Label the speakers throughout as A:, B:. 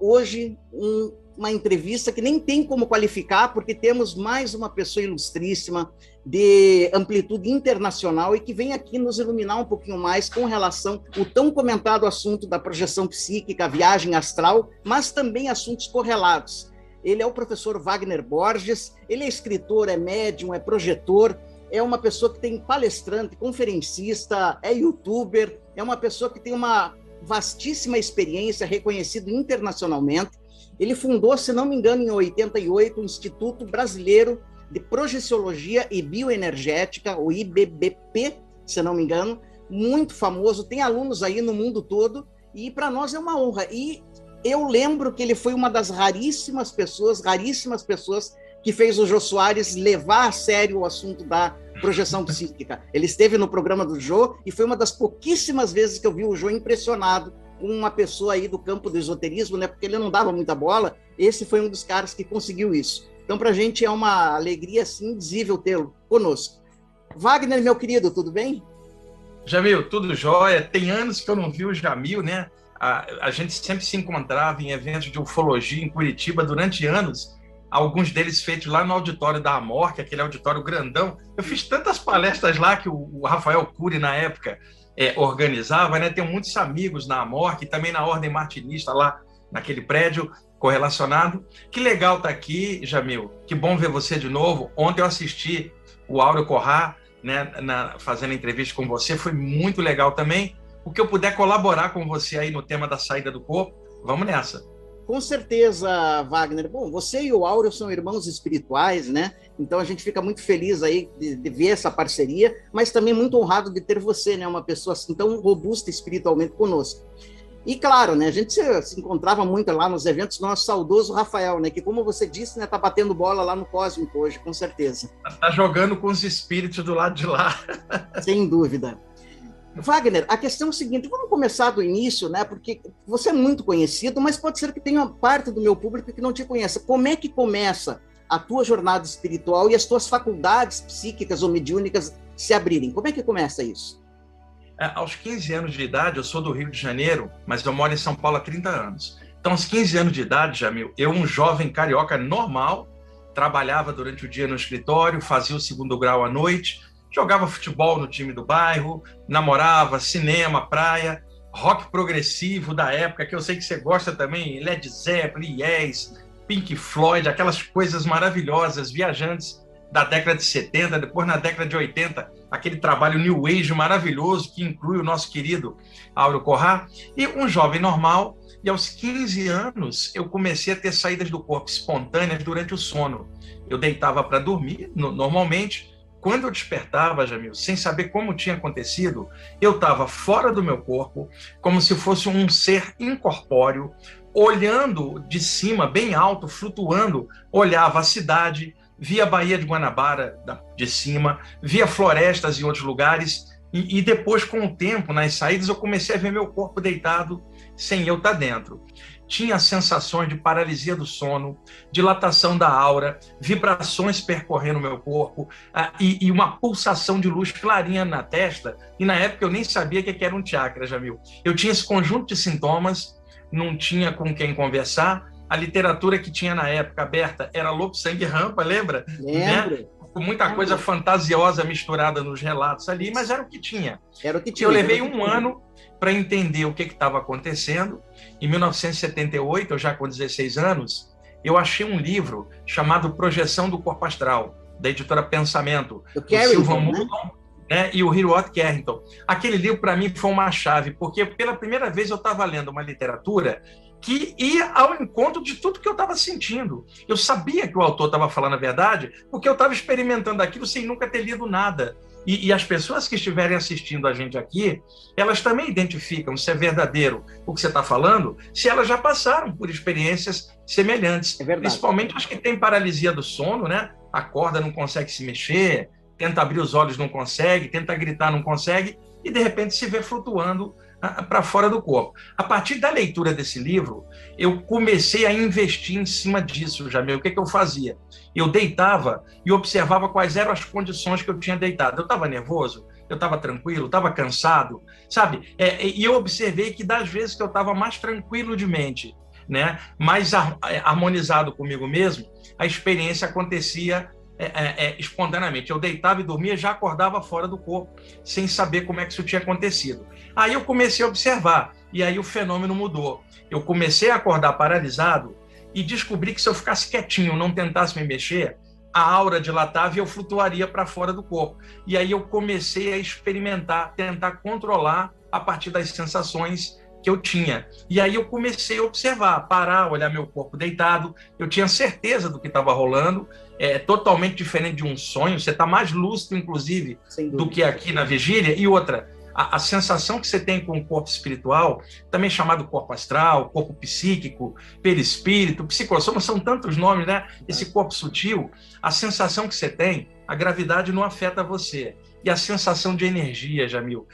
A: hoje uma entrevista que nem tem como qualificar, porque temos mais uma pessoa ilustríssima, de amplitude internacional, e que vem aqui nos iluminar um pouquinho mais com relação ao tão comentado assunto da projeção psíquica, a viagem astral, mas também assuntos correlatos. Ele é o professor Wagner Borges, ele é escritor, é médium, é projetor, é uma pessoa que tem palestrante, conferencista, é youtuber, é uma pessoa que tem uma vastíssima experiência, reconhecido internacionalmente. Ele fundou, se não me engano, em 88, o Instituto Brasileiro de Projeciologia e Bioenergética, o IBBP, se não me engano, muito famoso, tem alunos aí no mundo todo, e para nós é uma honra. E eu lembro que ele foi uma das raríssimas pessoas que fez o Jô Soares levar a sério o assunto da projeção psíquica. Ele esteve no programa do Jô e foi uma das pouquíssimas vezes que eu vi o Jô impressionado com uma pessoa aí do campo do esoterismo, né? Porque ele não dava muita bola. Esse foi um dos caras que conseguiu isso. Então, para a gente é uma alegria assim, indizível tê-lo conosco. Wagner, meu querido, tudo bem?
B: Jamil, tudo jóia. Tem anos que eu não vi o Jamil, né? A gente sempre se encontrava em eventos de ufologia em Curitiba durante anos, alguns deles feitos lá no auditório da Amor, que é aquele auditório grandão. Eu fiz tantas palestras lá que o Rafael Cury, na época, organizava, né? Tenho muitos amigos na Amor, que também na Ordem Martinista, lá naquele prédio correlacionado. Que legal estar aqui, Jamil. Que bom ver você de novo. Ontem eu assisti o Áureo Corrá, né, fazendo entrevista com você, foi muito legal também. O que eu puder colaborar com você aí no tema da saída do corpo, vamos nessa.
A: Com certeza, Wagner. Bom, você e o Áureo são irmãos espirituais, né? Então a gente fica muito feliz aí de ver essa parceria, mas também muito honrado de ter você, né? Uma pessoa assim tão robusta espiritualmente conosco. E claro, né? A gente se encontrava muito lá nos eventos do nosso saudoso Rafael, né? Que, como você disse, né? Tá batendo bola lá no Cósmico hoje, com certeza.
B: Tá jogando com os espíritos do lado de lá.
A: Sem dúvida. Wagner, a questão é o seguinte, vamos começar do início, né? Porque você é muito conhecido, mas pode ser que tenha uma parte do meu público que não te conheça. Como é que começa a tua jornada espiritual e as tuas faculdades psíquicas ou mediúnicas se abrirem? Como é que começa isso?
B: Aos 15 anos de idade, eu sou do Rio de Janeiro, mas eu moro em São Paulo há 30 anos. Então, aos 15 anos de idade, Jamil, eu, um jovem carioca normal, trabalhava durante o dia no escritório, fazia o segundo grau à noite, jogava futebol no time do bairro, namorava, cinema, praia, rock progressivo da época, que eu sei que você gosta também, Led Zeppelin, Yes, Pink Floyd, aquelas coisas maravilhosas, viajantes da década de 70, depois na década de 80, aquele trabalho New Age maravilhoso que inclui o nosso querido Áureo Corrá, e um jovem normal, e aos 15 anos eu comecei a ter saídas do corpo espontâneas durante o sono. Eu deitava para dormir, normalmente. Quando eu despertava, Jamil, sem saber como tinha acontecido, eu estava fora do meu corpo, como se fosse um ser incorpóreo, olhando de cima, bem alto, flutuando, olhava a cidade, via a Baía de Guanabara de cima, via florestas em outros lugares, e depois, com o tempo, nas saídas, eu comecei a ver meu corpo deitado, sem eu estar dentro. Tinha sensações de paralisia do sono, dilatação da aura, vibrações percorrendo o meu corpo, e uma pulsação de luz clarinha na testa, e na época eu nem sabia o que era um chakra, Jamil. Eu tinha esse conjunto de sintomas, não tinha com quem conversar, a literatura que tinha na época aberta era Lobo, Sangue e Rampa, lembra?
A: Lembro.
B: Né? Com muita coisa fantasiosa misturada nos relatos ali, mas era o que tinha.
A: Era o que tinha.
B: Eu levei um ano para entender o que estava acontecendo. Em 1978, eu já com 16 anos, eu achei um livro chamado Projeção do Corpo Astral, da editora Pensamento, do Silvan Muldon, né? E o Hiroat Carrington. Aquele livro, para mim, foi uma chave, porque pela primeira vez eu estava lendo uma literatura que ia ao encontro de tudo que eu estava sentindo. Eu sabia que o autor estava falando a verdade, porque eu estava experimentando aquilo sem nunca ter lido nada. E as pessoas que estiverem assistindo a gente aqui, elas também identificam se é verdadeiro o que você está falando, se elas já passaram por experiências semelhantes. Principalmente as que têm paralisia do sono, né? Acorda, não consegue se mexer, tenta abrir os olhos, não consegue, tenta gritar, não consegue, e de repente se vê flutuando para fora do corpo. A partir da leitura desse livro, eu comecei a investir em cima disso, Jamil. O que eu fazia? Eu deitava e observava quais eram as condições que eu tinha deitado. Eu estava nervoso, eu estava tranquilo, estava cansado, sabe? E eu observei que das vezes que eu estava mais tranquilo de mente, né? Mais harmonizado comigo mesmo, a experiência acontecia espontaneamente. Eu deitava e dormia, já acordava fora do corpo, sem saber como é que isso tinha acontecido. Aí eu comecei a observar, e aí o fenômeno mudou. Eu comecei a acordar paralisado e descobri que se eu ficasse quietinho, não tentasse me mexer, a aura dilatava e eu flutuaria para fora do corpo. E aí eu comecei a experimentar, tentar controlar a partir das sensações que eu tinha. E aí eu comecei a observar, parar, olhar meu corpo deitado. Eu tinha certeza do que estava rolando, totalmente diferente de um sonho. Você está mais lúcido, inclusive, do que aqui na vigília. E outra, a sensação que você tem com o corpo espiritual, também chamado corpo astral, corpo psíquico, perispírito, psicossoma, são tantos nomes, né? Esse corpo sutil, a sensação que você tem, a gravidade não afeta você. E a sensação de energia, Jamil,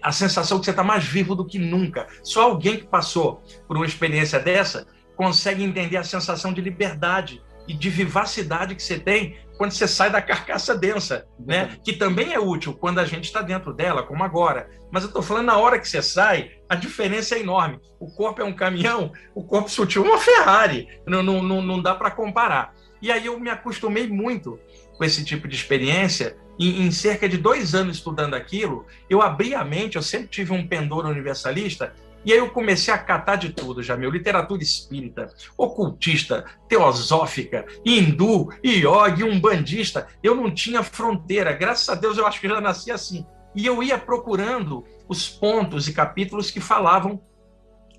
B: a sensação que você está mais vivo do que nunca. Só alguém que passou por uma experiência dessa consegue entender a sensação de liberdade e de vivacidade que você tem quando você sai da carcaça densa, né? Que também é útil quando a gente está dentro dela, como agora. Mas eu estou falando na hora que você sai, a diferença é enorme. O corpo é um caminhão, o corpo sutil é uma Ferrari. Não dá para comparar. E aí eu me acostumei muito com esse tipo de experiência. Em cerca de 2 anos estudando aquilo, eu abri a mente, eu sempre tive um pendor universalista, e aí eu comecei a catar de tudo, Jamil, literatura espírita, ocultista, teosófica, hindu, yogi, umbandista. Eu não tinha fronteira, graças a Deus eu acho que já nasci assim. E eu ia procurando os pontos e capítulos que falavam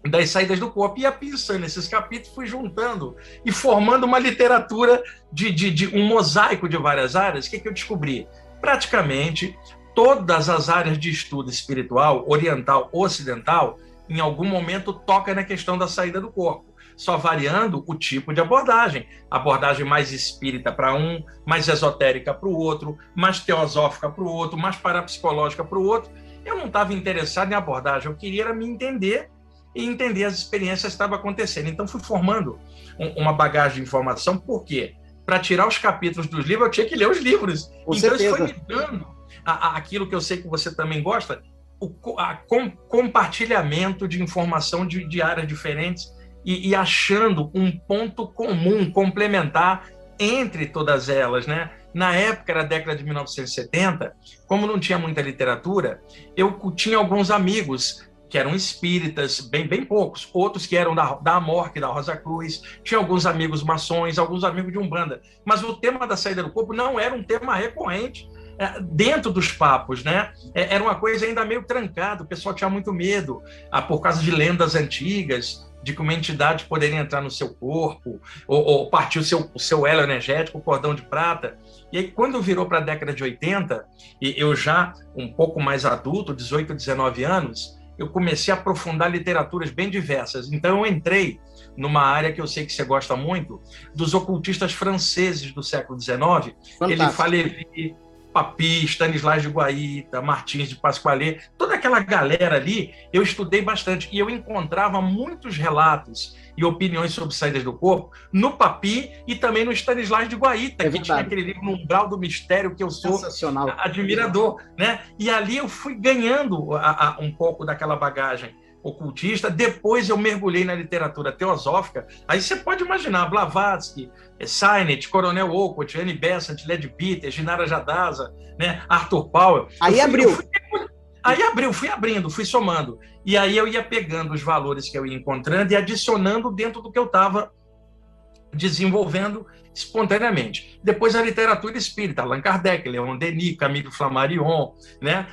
B: das saídas do corpo, ia pensando nesses capítulos, fui juntando e formando uma literatura de um mosaico de várias áreas. O que eu descobri? Praticamente todas as áreas de estudo espiritual, oriental, ocidental, em algum momento toca na questão da saída do corpo, só variando o tipo de abordagem. Abordagem mais espírita para um, mais esotérica para o outro, mais teosófica para o outro, mais parapsicológica para o outro. Eu não estava interessado em abordagem, eu queria era me entender e entender as experiências que estavam acontecendo. Então, fui formando uma bagagem de informação. Por quê? Para tirar os capítulos dos livros, eu tinha que ler os livros.
A: Com
B: então,
A: certeza.
B: isso foi me dando aquilo que eu sei que você também gosta, compartilhamento de informação de áreas diferentes e achando um ponto comum, complementar entre todas elas, né? Na época, era a década de 1970, como não tinha muita literatura, eu tinha alguns amigos que eram espíritas, bem poucos, outros que eram da Amorque, da Rosa Cruz, tinha alguns amigos maçons, alguns amigos de Umbanda, mas o tema da saída do corpo não era um tema recorrente dentro dos papos, né? Era uma coisa ainda meio trancada, o pessoal tinha muito medo, por causa de lendas antigas, de que uma entidade poderia entrar no seu corpo, ou partir o seu elo energético, o cordão de prata. E aí, quando virou para a década de 80, e eu já um pouco mais adulto, 18, 19 anos, eu comecei a aprofundar literaturas bem diversas. Então, eu entrei numa área que eu sei que você gosta muito, dos ocultistas franceses do século XIX, ele Falevi, Papi, Stanislas de Guaita, Martins de Pasquale, toda aquela galera ali, eu estudei bastante e eu encontrava muitos relatos e opiniões sobre saídas do corpo no Papi e também no Stanislas de Guaita, que tinha aquele livro No Umbral do Mistério, que eu sou admirador, né? E ali eu fui ganhando um pouco daquela bagagem ocultista. Depois eu mergulhei na literatura teosófica. Aí você pode imaginar Blavatsky, Sainet, Coronel Olcott, Annie Besant, Leadbeater, Ginara Jadasa, né? Arthur Powell. Fui abrindo, fui somando. E aí eu ia pegando os valores que eu ia encontrando e adicionando dentro do que eu estava desenvolvendo espontaneamente. Depois a literatura espírita, Allan Kardec, Leon Denis, Camille Flammarion, né?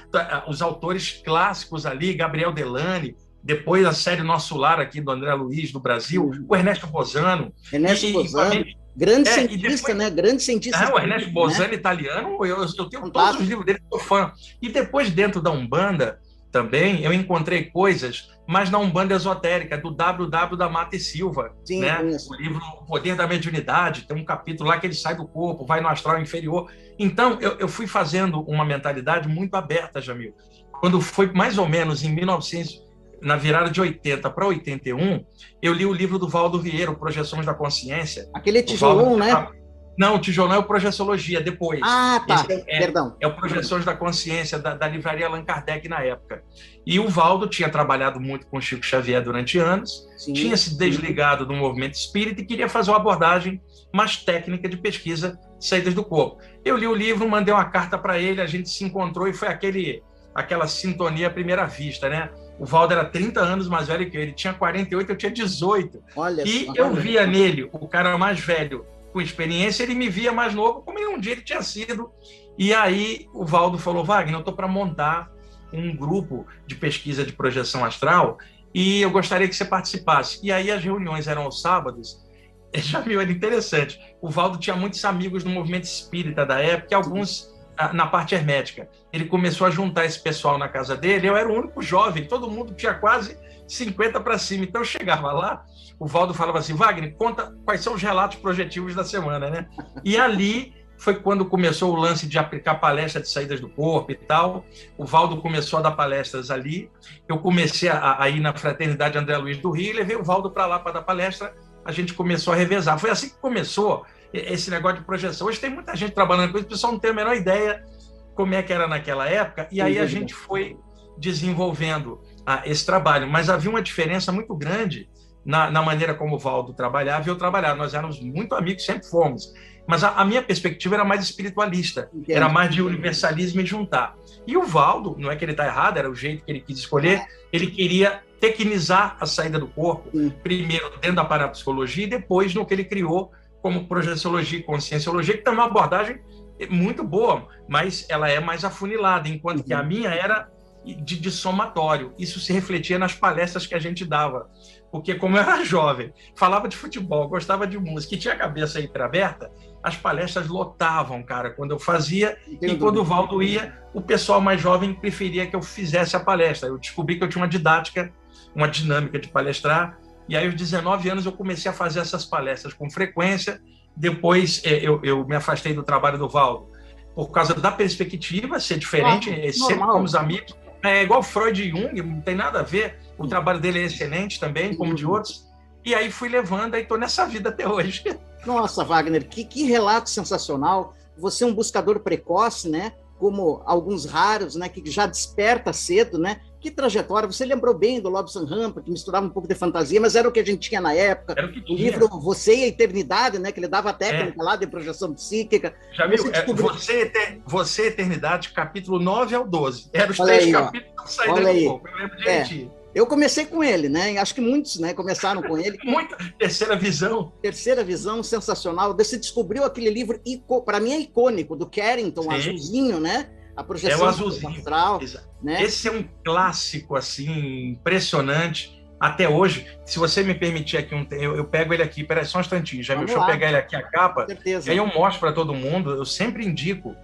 B: Os autores clássicos ali, Gabriel Delany, depois a série Nosso Lar aqui do André Luiz, do Brasil, o Ernesto Bozano.
A: Grande cientista, né? Grande cientista.
B: O Ernesto Bozano, italiano, eu tenho todos os livros dele, sou fã. E depois, dentro da Umbanda, também, eu encontrei coisas, mas na Umbanda esotérica, do W.W. da Mata e Silva,
A: sim,
B: né? O livro O Poder da Mediunidade, tem um capítulo lá que ele sai do corpo, vai no astral inferior. Então, eu fui fazendo uma mentalidade muito aberta, Jamil. Quando foi mais ou menos em 1900, na virada de 80 para 81, eu li o livro do Valdo Vieira, Projeções da Consciência.
A: Aquele tijolão, né?
B: Não, o tijolão é o Projeciologia, depois.
A: Ah, tá, perdão.
B: É o Projeções da Consciência, da livraria Allan Kardec na época. E o Valdo tinha trabalhado muito com Chico Xavier durante anos, sim, tinha se desligado do movimento espírita e queria fazer uma abordagem mais técnica de pesquisa de saídas do corpo. Eu li o livro, mandei uma carta para ele, a gente se encontrou e foi aquela sintonia à primeira vista, né? O Valdo era 30 anos mais velho que eu, ele tinha 48, eu tinha 18.
A: Olha,
B: e eu via nele, o cara mais velho, com experiência, ele me via mais novo, como um dia ele tinha sido. E aí o Valdo falou: Wagner, eu estou para montar um grupo de pesquisa de projeção astral e eu gostaria que você participasse. E aí as reuniões eram aos sábados. Já viu, era interessante. O Valdo tinha muitos amigos no movimento espírita da época, e alguns na parte hermética. Ele começou a juntar esse pessoal na casa dele, eu era o único jovem, todo mundo tinha quase 50 para cima. Então eu chegava lá, o Valdo falava assim: Wagner, conta quais são os relatos projetivos da semana, né? E ali foi quando começou o lance de aplicar palestra de saídas do corpo e tal. O Valdo começou a dar palestras ali, eu comecei a ir na Fraternidade André Luiz do Rio, e levei o Valdo para lá para dar palestra, a gente começou a revezar. Foi assim que começou esse negócio de projeção. Hoje tem muita gente trabalhando com isso, o pessoal não tem a menor ideia como é que era naquela época, e aí a gente foi desenvolvendo esse trabalho. Mas havia uma diferença muito grande na maneira como o Valdo trabalhava e eu trabalhava. Nós éramos muito amigos, sempre fomos. Mas a minha perspectiva era mais espiritualista, era mais de universalismo e juntar. E o Valdo, não é que ele está errado, era o jeito que ele quis escolher, ele queria tecnizar a saída do corpo, primeiro dentro da parapsicologia e depois no que ele criou como projeciologia e conscienciologia, que tem uma abordagem muito boa, mas ela é mais afunilada, enquanto que a minha era de somatório. Isso se refletia nas palestras que a gente dava, porque como eu era jovem, falava de futebol, gostava de música e tinha a cabeça aberta, as palestras lotavam, cara, quando eu fazia. E quando o Valdo ia, o pessoal mais jovem preferia que eu fizesse a palestra. Eu descobri que eu tinha uma didática, uma dinâmica de palestrar, e aí aos 19 anos eu comecei a fazer essas palestras com frequência. Depois eu me afastei do trabalho do Valdo por causa da perspectiva ser diferente, sempre como os amigos. É igual Freud e Jung, não tem nada a ver. O trabalho dele é excelente também, como de outros. E aí fui levando, e estou nessa vida até hoje.
A: Nossa, Wagner, que relato sensacional. Você é um buscador precoce, né? Como alguns raros, né? Que já desperta cedo, né? Que trajetória. Você lembrou bem do Lobson Rampa, que misturava um pouco de fantasia, mas era o que a gente tinha na época. Era o que tinha. O livro Você e a Eternidade, né? Que ele dava a técnica lá de projeção psíquica.
B: Já viu? Você e a Eternidade, capítulo 9 ao 12. Eram os 3 capítulos da saída do corpo. Eu lembro direitinho.
A: Eu comecei com ele, né? Acho que muitos, né, começaram com ele.
B: Muita terceira visão.
A: Terceira visão, sensacional. Você descobriu aquele livro, para mim é icônico, do Carrington, azulzinho, né? A projeção
B: o azulzinho
A: astral, né?
B: Esse é um clássico, assim, impressionante. Até hoje, se você me permitir aqui, eu pego ele aqui, peraí, só um instantinho, já viu? Deixa eu pegar ele aqui, a capa, e aí eu mostro para todo mundo, eu sempre indico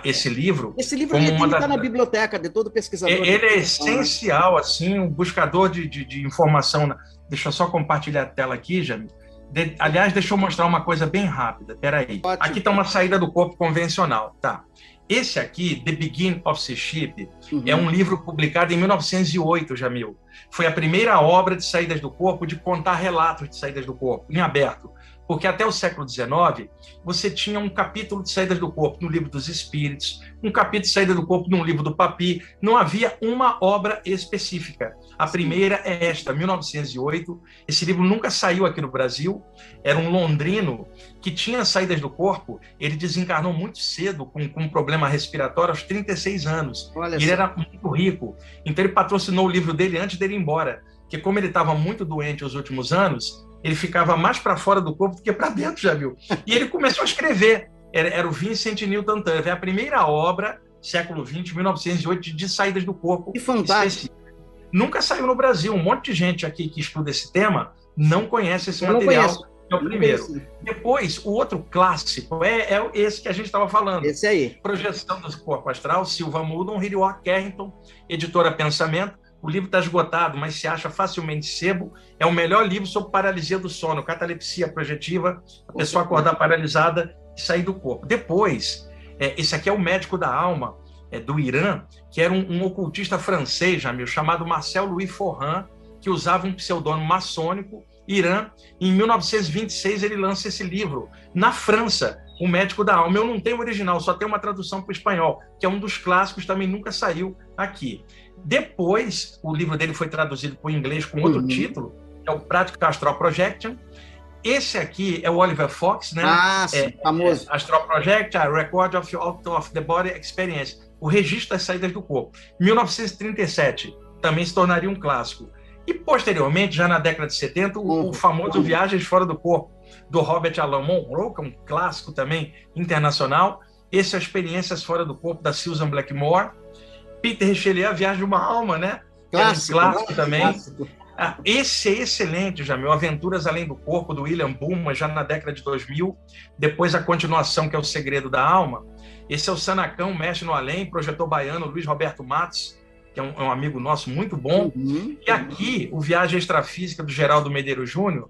B: esse livro.
A: Esse livro ele está na biblioteca de todo pesquisador.
B: Ele é essencial, assim, um buscador de informação. Deixa eu só compartilhar a tela aqui, Jamil. Aliás, deixa eu mostrar uma coisa bem rápida, peraí. Ótimo. Aqui está uma saída do corpo convencional, tá? Esse aqui, The Beginning of Seaship, é um livro publicado em 1908, Jamil. Foi a primeira obra de saídas do corpo, de contar relatos de saídas do corpo, em aberto. Porque até o século XIX, você tinha um capítulo de saídas do corpo no Livro dos Espíritos, um capítulo de saída do corpo no Livro do Papi. Não havia uma obra específica. A primeira é esta, 1908. Esse livro nunca saiu aqui no Brasil. Era um londrino que tinha saídas do corpo. Ele desencarnou muito cedo com um problema respiratório aos 36 anos. Ele era muito rico. Então ele patrocinou o livro dele antes dele ir embora. Porque como ele estava muito doente os últimos anos, ele ficava mais para fora do corpo do que para dentro, já viu? E ele começou a escrever. Era o Vincent Newton Turner. É a primeira obra, século XX, 1908, de saídas do corpo.
A: Que fantástico.
B: Nunca saiu no Brasil. Um monte de gente aqui que estuda esse tema não conhece esse material. É o primeiro. Depois, o outro clássico é esse que a gente estava falando.
A: Esse aí.
B: Projeção do Corpo Astral, Silva Muldon, Hiriwa Carrington, editora Pensamento. O livro está esgotado, mas se acha facilmente sebo. É o melhor livro sobre paralisia do sono, catalepsia projetiva, a pessoa acordar paralisada e sair do corpo. Depois, esse aqui é o Médico da Alma, do Irã, que era um ocultista francês, Jamil, chamado Marcel Louis Forran, que usava um pseudônimo maçônico Irã. Em 1926, ele lança esse livro. Na França, O Médico da Alma. Eu não tenho o original, só tenho uma tradução para o espanhol, que é um dos clássicos, também nunca saiu aqui. Depois, o livro dele foi traduzido para o inglês com outro título, que é o Practical Astral Projection. Esse aqui é o Oliver Fox, né?
A: Sim, famoso.
B: Astral Project, a Record of the Body Experience, o registro das saídas do corpo. 1937, também se tornaria um clássico. E, posteriormente, já na década de 70, o famoso Viagens Fora do Corpo, do Robert Alan Monroe, que é um clássico também internacional. Esse é Experiências Fora do Corpo, da Susan Blackmore. Peter Richelieu, A Viagem de uma Alma, né? Clássico também. Clássico. Esse é excelente, Jamil. Aventuras Além do Corpo, do William Buhlmann, já na década de 2000. Depois a continuação, que é O Segredo da Alma. Esse é o Sanacão, Mestre no Além, projetor baiano, Luiz Roberto Matos, que é um amigo nosso muito bom. E aqui, o Viagem Extrafísica, do Geraldo Medeiros Júnior.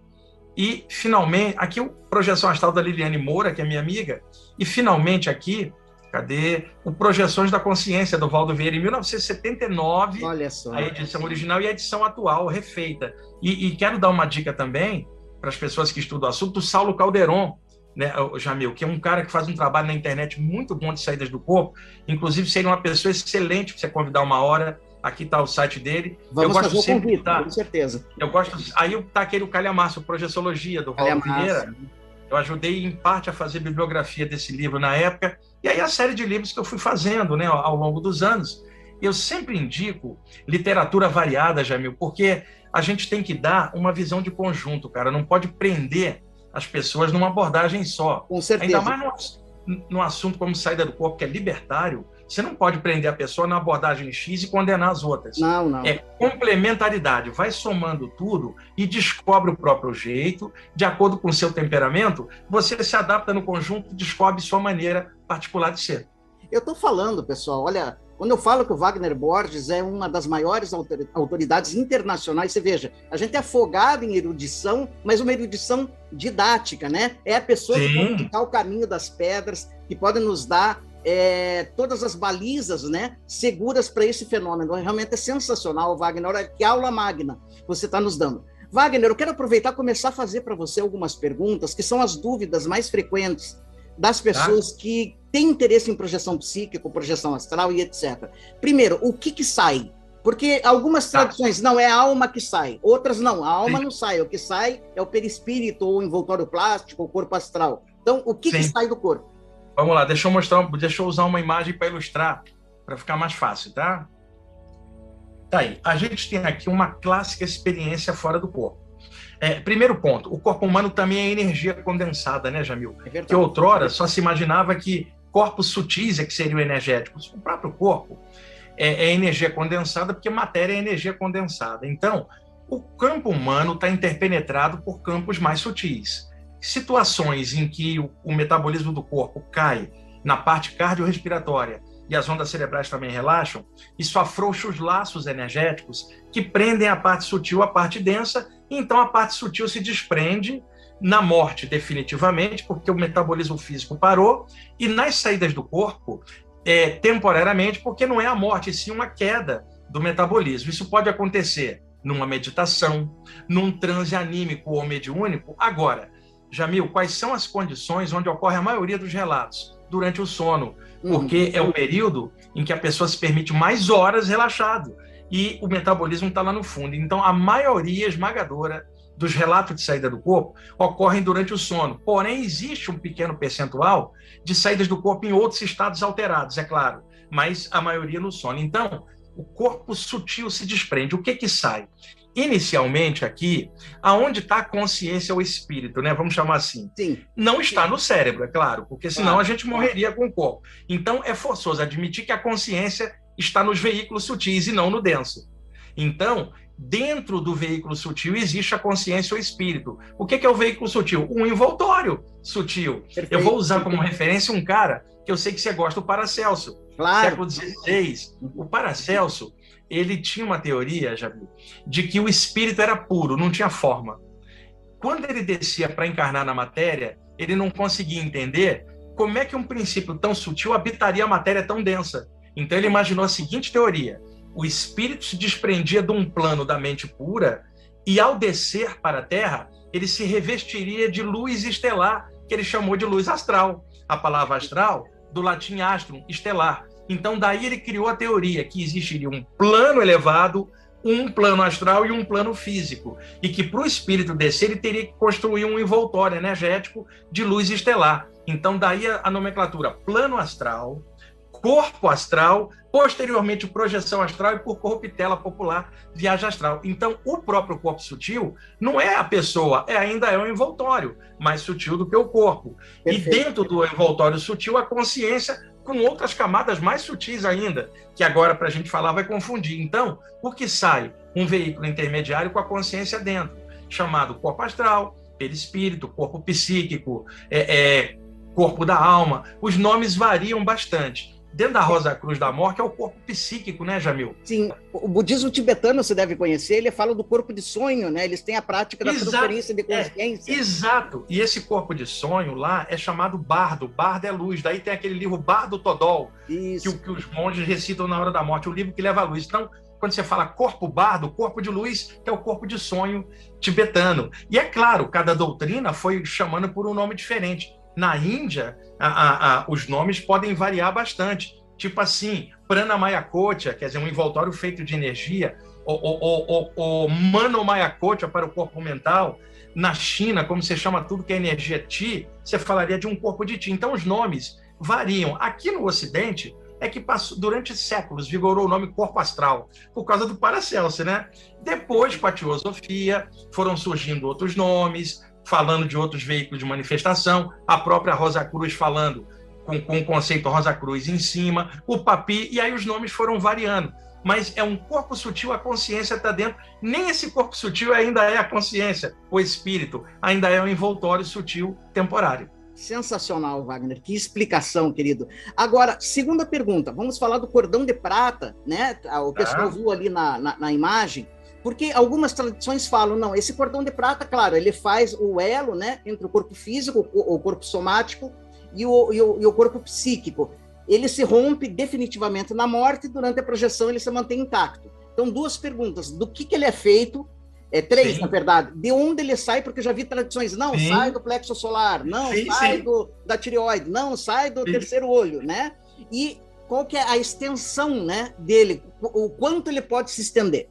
B: E, finalmente, aqui o Projeção Astral da Liliane Moura, que é minha amiga. E, finalmente, aqui, cadê? O Projeções da Consciência, do Valdo Vieira, em 1979.
A: Olha só.
B: A edição original e a edição atual, refeita. E quero dar uma dica também para as pessoas que estudam o assunto, do Saulo Calderon, né, Jamil, que é um cara que faz um trabalho na internet muito bom de saídas do corpo. Inclusive, seria uma pessoa excelente para você convidar uma hora. Aqui está o site dele.
A: Vamos fazer o convite, com certeza.
B: Eu gosto. Aí está aquele Calhamaço, Projeciologia, do Valdo Vieira. Eu ajudei, em parte, a fazer bibliografia desse livro na época. E aí a série de livros que eu fui fazendo, né, ao longo dos anos. Eu sempre indico literatura variada, Jamil, porque a gente tem que dar uma visão de conjunto, cara. Não pode prender as pessoas numa abordagem só.
A: Com certeza.
B: Ainda mais num assunto como saída do corpo, que é libertário. Você não pode prender a pessoa na abordagem X e condenar as outras.
A: Não.
B: É complementaridade. Vai somando tudo e descobre o próprio jeito. De acordo com o seu temperamento, você se adapta no conjunto e descobre sua maneira particular de ser.
A: Eu estou falando, pessoal, olha, quando eu falo que o Wagner Borges é uma das maiores autoridades internacionais, você veja, a gente é afogado em erudição, mas uma erudição didática, né? É a pessoa que pode indicar o caminho das pedras, que pode nos dar todas as balizas, né, seguras para esse fenômeno. Realmente é sensacional, Wagner. Olha que aula magna você está nos dando. Wagner, eu quero aproveitar e começar a fazer para você algumas perguntas, que são as dúvidas mais frequentes das pessoas que têm interesse em projeção psíquica, projeção astral e etc. Primeiro, o que sai? Porque algumas tradições, não, é a alma que sai. Outras, não, a alma não sai. O que sai é o perispírito, ou o envoltório plástico, ou o corpo astral. Então, o que sai do corpo?
B: Vamos lá, deixa eu usar uma imagem para ilustrar, para ficar mais fácil, tá? Tá aí. A gente tem aqui uma clássica experiência fora do corpo. Primeiro ponto, o corpo humano também é energia condensada, né, Jamil? Que outrora só se imaginava que corpos sutis é que seriam energéticos. O próprio corpo é energia condensada, porque matéria é energia condensada. Então, o campo humano está interpenetrado por campos mais sutis. Situações em que o metabolismo do corpo cai na parte cardiorrespiratória e as ondas cerebrais também relaxam, isso afrouxa os laços energéticos que prendem a parte sutil à parte densa, e então a parte sutil se desprende na morte definitivamente, porque o metabolismo físico parou, e nas saídas do corpo, temporariamente, porque não é a morte, e sim uma queda do metabolismo. Isso pode acontecer numa meditação, num transe anímico ou mediúnico. Agora, Jamil, quais são as condições onde ocorre a maioria dos relatos? Durante o sono, porque é o período em que a pessoa se permite mais horas relaxado e o metabolismo está lá no fundo. Então, a maioria esmagadora dos relatos de saída do corpo ocorrem durante o sono. Porém, existe um pequeno percentual de saídas do corpo em outros estados alterados, é claro, mas a maioria no sono. Então, o corpo sutil se desprende. O que sai? Inicialmente aqui, aonde está a consciência ou espírito, né? Vamos chamar assim.
A: Sim.
B: Não está no cérebro, é claro, porque senão a gente morreria com o corpo. Então, é forçoso admitir que a consciência está nos veículos sutis e não no denso. Então, dentro do veículo sutil existe a consciência ou espírito. O que é o veículo sutil? Um envoltório sutil. Perfeito. Eu vou usar como referência um cara que eu sei que você gosta, o Paracelso.
A: Claro.
B: Século XVI. O Paracelso, ele tinha uma teoria, já viu, de que o espírito era puro, não tinha forma. Quando ele descia para encarnar na matéria, ele não conseguia entender como é que um princípio tão sutil habitaria a matéria tão densa. Então ele imaginou a seguinte teoria: o espírito se desprendia de um plano da mente pura e ao descer para a Terra, ele se revestiria de luz estelar, que ele chamou de luz astral. A palavra astral, do latim astrum, estelar. Então, daí ele criou a teoria que existiria um plano elevado, um plano astral e um plano físico, e que para o espírito descer, ele teria que construir um envoltório energético de luz estelar. Então, daí a nomenclatura plano astral, corpo astral, posteriormente projeção astral e, por corruptela popular, viagem astral. Então, o próprio corpo sutil não é a pessoa, ainda é um envoltório, mais sutil do que o corpo. Perfeito. E dentro do envoltório sutil, a consciência com outras camadas mais sutis ainda, que agora, para a gente falar, vai confundir. Então, o que sai? Um veículo intermediário com a consciência dentro, chamado corpo astral, perispírito, corpo psíquico, corpo da alma. Os nomes variam bastante. Dentro da Rosa Cruz da Morte é o corpo psíquico, né, Jamil?
A: Sim, o budismo tibetano, você deve conhecer, ele fala do corpo de sonho, né? Eles têm a prática da transferência de consciência.
B: Exato, e esse corpo de sonho lá é chamado bardo, bardo é luz, daí tem aquele livro Bardo Todol, que os monges recitam na hora da morte, o livro que leva a luz. Então, quando você fala corpo bardo, corpo de luz, que é o corpo de sonho tibetano. E é claro, cada doutrina foi chamando por um nome diferente. Na Índia, os nomes podem variar bastante. Tipo assim, Pranamaya-Kotia, quer dizer, um envoltório feito de energia, o Manomaya-Kotia para o corpo mental. Na China, como você chama tudo que é energia Ti, você falaria de um corpo de Ti. Então, os nomes variam. Aqui no Ocidente, é que passou, durante séculos vigorou o nome corpo astral, por causa do Paracelso, né? Depois, com a teosofia, foram surgindo outros nomes, falando de outros veículos de manifestação, a própria Rosa Cruz falando com o conceito Rosa Cruz em cima, o Papi, e aí os nomes foram variando. Mas é um corpo sutil, a consciência está dentro. Nem esse corpo sutil ainda é a consciência, o espírito, ainda é um envoltório sutil temporário.
A: Sensacional, Wagner. Que explicação, querido. Agora, segunda pergunta, vamos falar do cordão de prata, né? O pessoal viu ali na imagem. Porque algumas tradições falam, não, esse cordão de prata, claro, ele faz o elo, né, entre o corpo físico, o corpo somático e o corpo psíquico. Ele se rompe definitivamente na morte e durante a projeção ele se mantém intacto. Então, duas perguntas, do que ele é feito, três, na verdade, de onde ele sai, porque eu já vi tradições, não, sai do plexo solar, não, sai da tireoide, não, sai do terceiro olho, né? E qual que é a extensão, né, dele, o quanto ele pode se estender?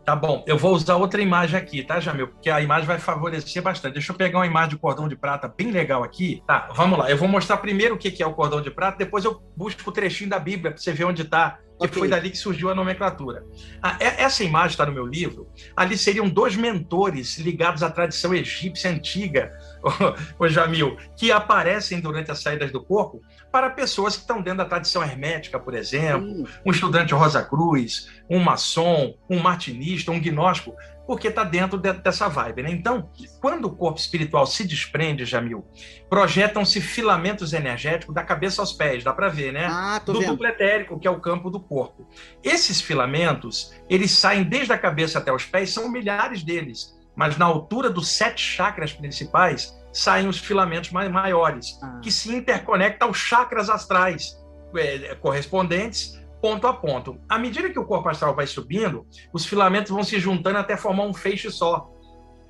B: Tá bom, eu vou usar outra imagem aqui, tá, Jamil? Porque a imagem vai favorecer bastante. Deixa eu pegar uma imagem de cordão de prata bem legal aqui. Tá, vamos lá. Eu vou mostrar primeiro o que é o cordão de prata, depois eu busco o trechinho da Bíblia para você ver onde está, que foi dali que surgiu a nomenclatura. Essa imagem está no meu livro. Ali seriam dois mentores ligados à tradição egípcia antiga, o Jamil, que aparecem durante as saídas do corpo para pessoas que estão dentro da tradição hermética, por exemplo, um estudante Rosa Cruz, um maçom, um martinista, um gnóstico, porque está dentro dessa vibe, né? Então, quando o corpo espiritual se desprende, Jamil, projetam-se filamentos energéticos da cabeça aos pés, dá para ver, né? Do duplo etérico, que é o campo do corpo. Esses filamentos, eles saem desde a cabeça até os pés, são milhares deles, mas na altura dos 7 chakras principais, saem os filamentos maiores, que se interconectam aos chakras astrais correspondentes, ponto a ponto. À medida que o corpo astral vai subindo, os filamentos vão se juntando até formar um feixe só,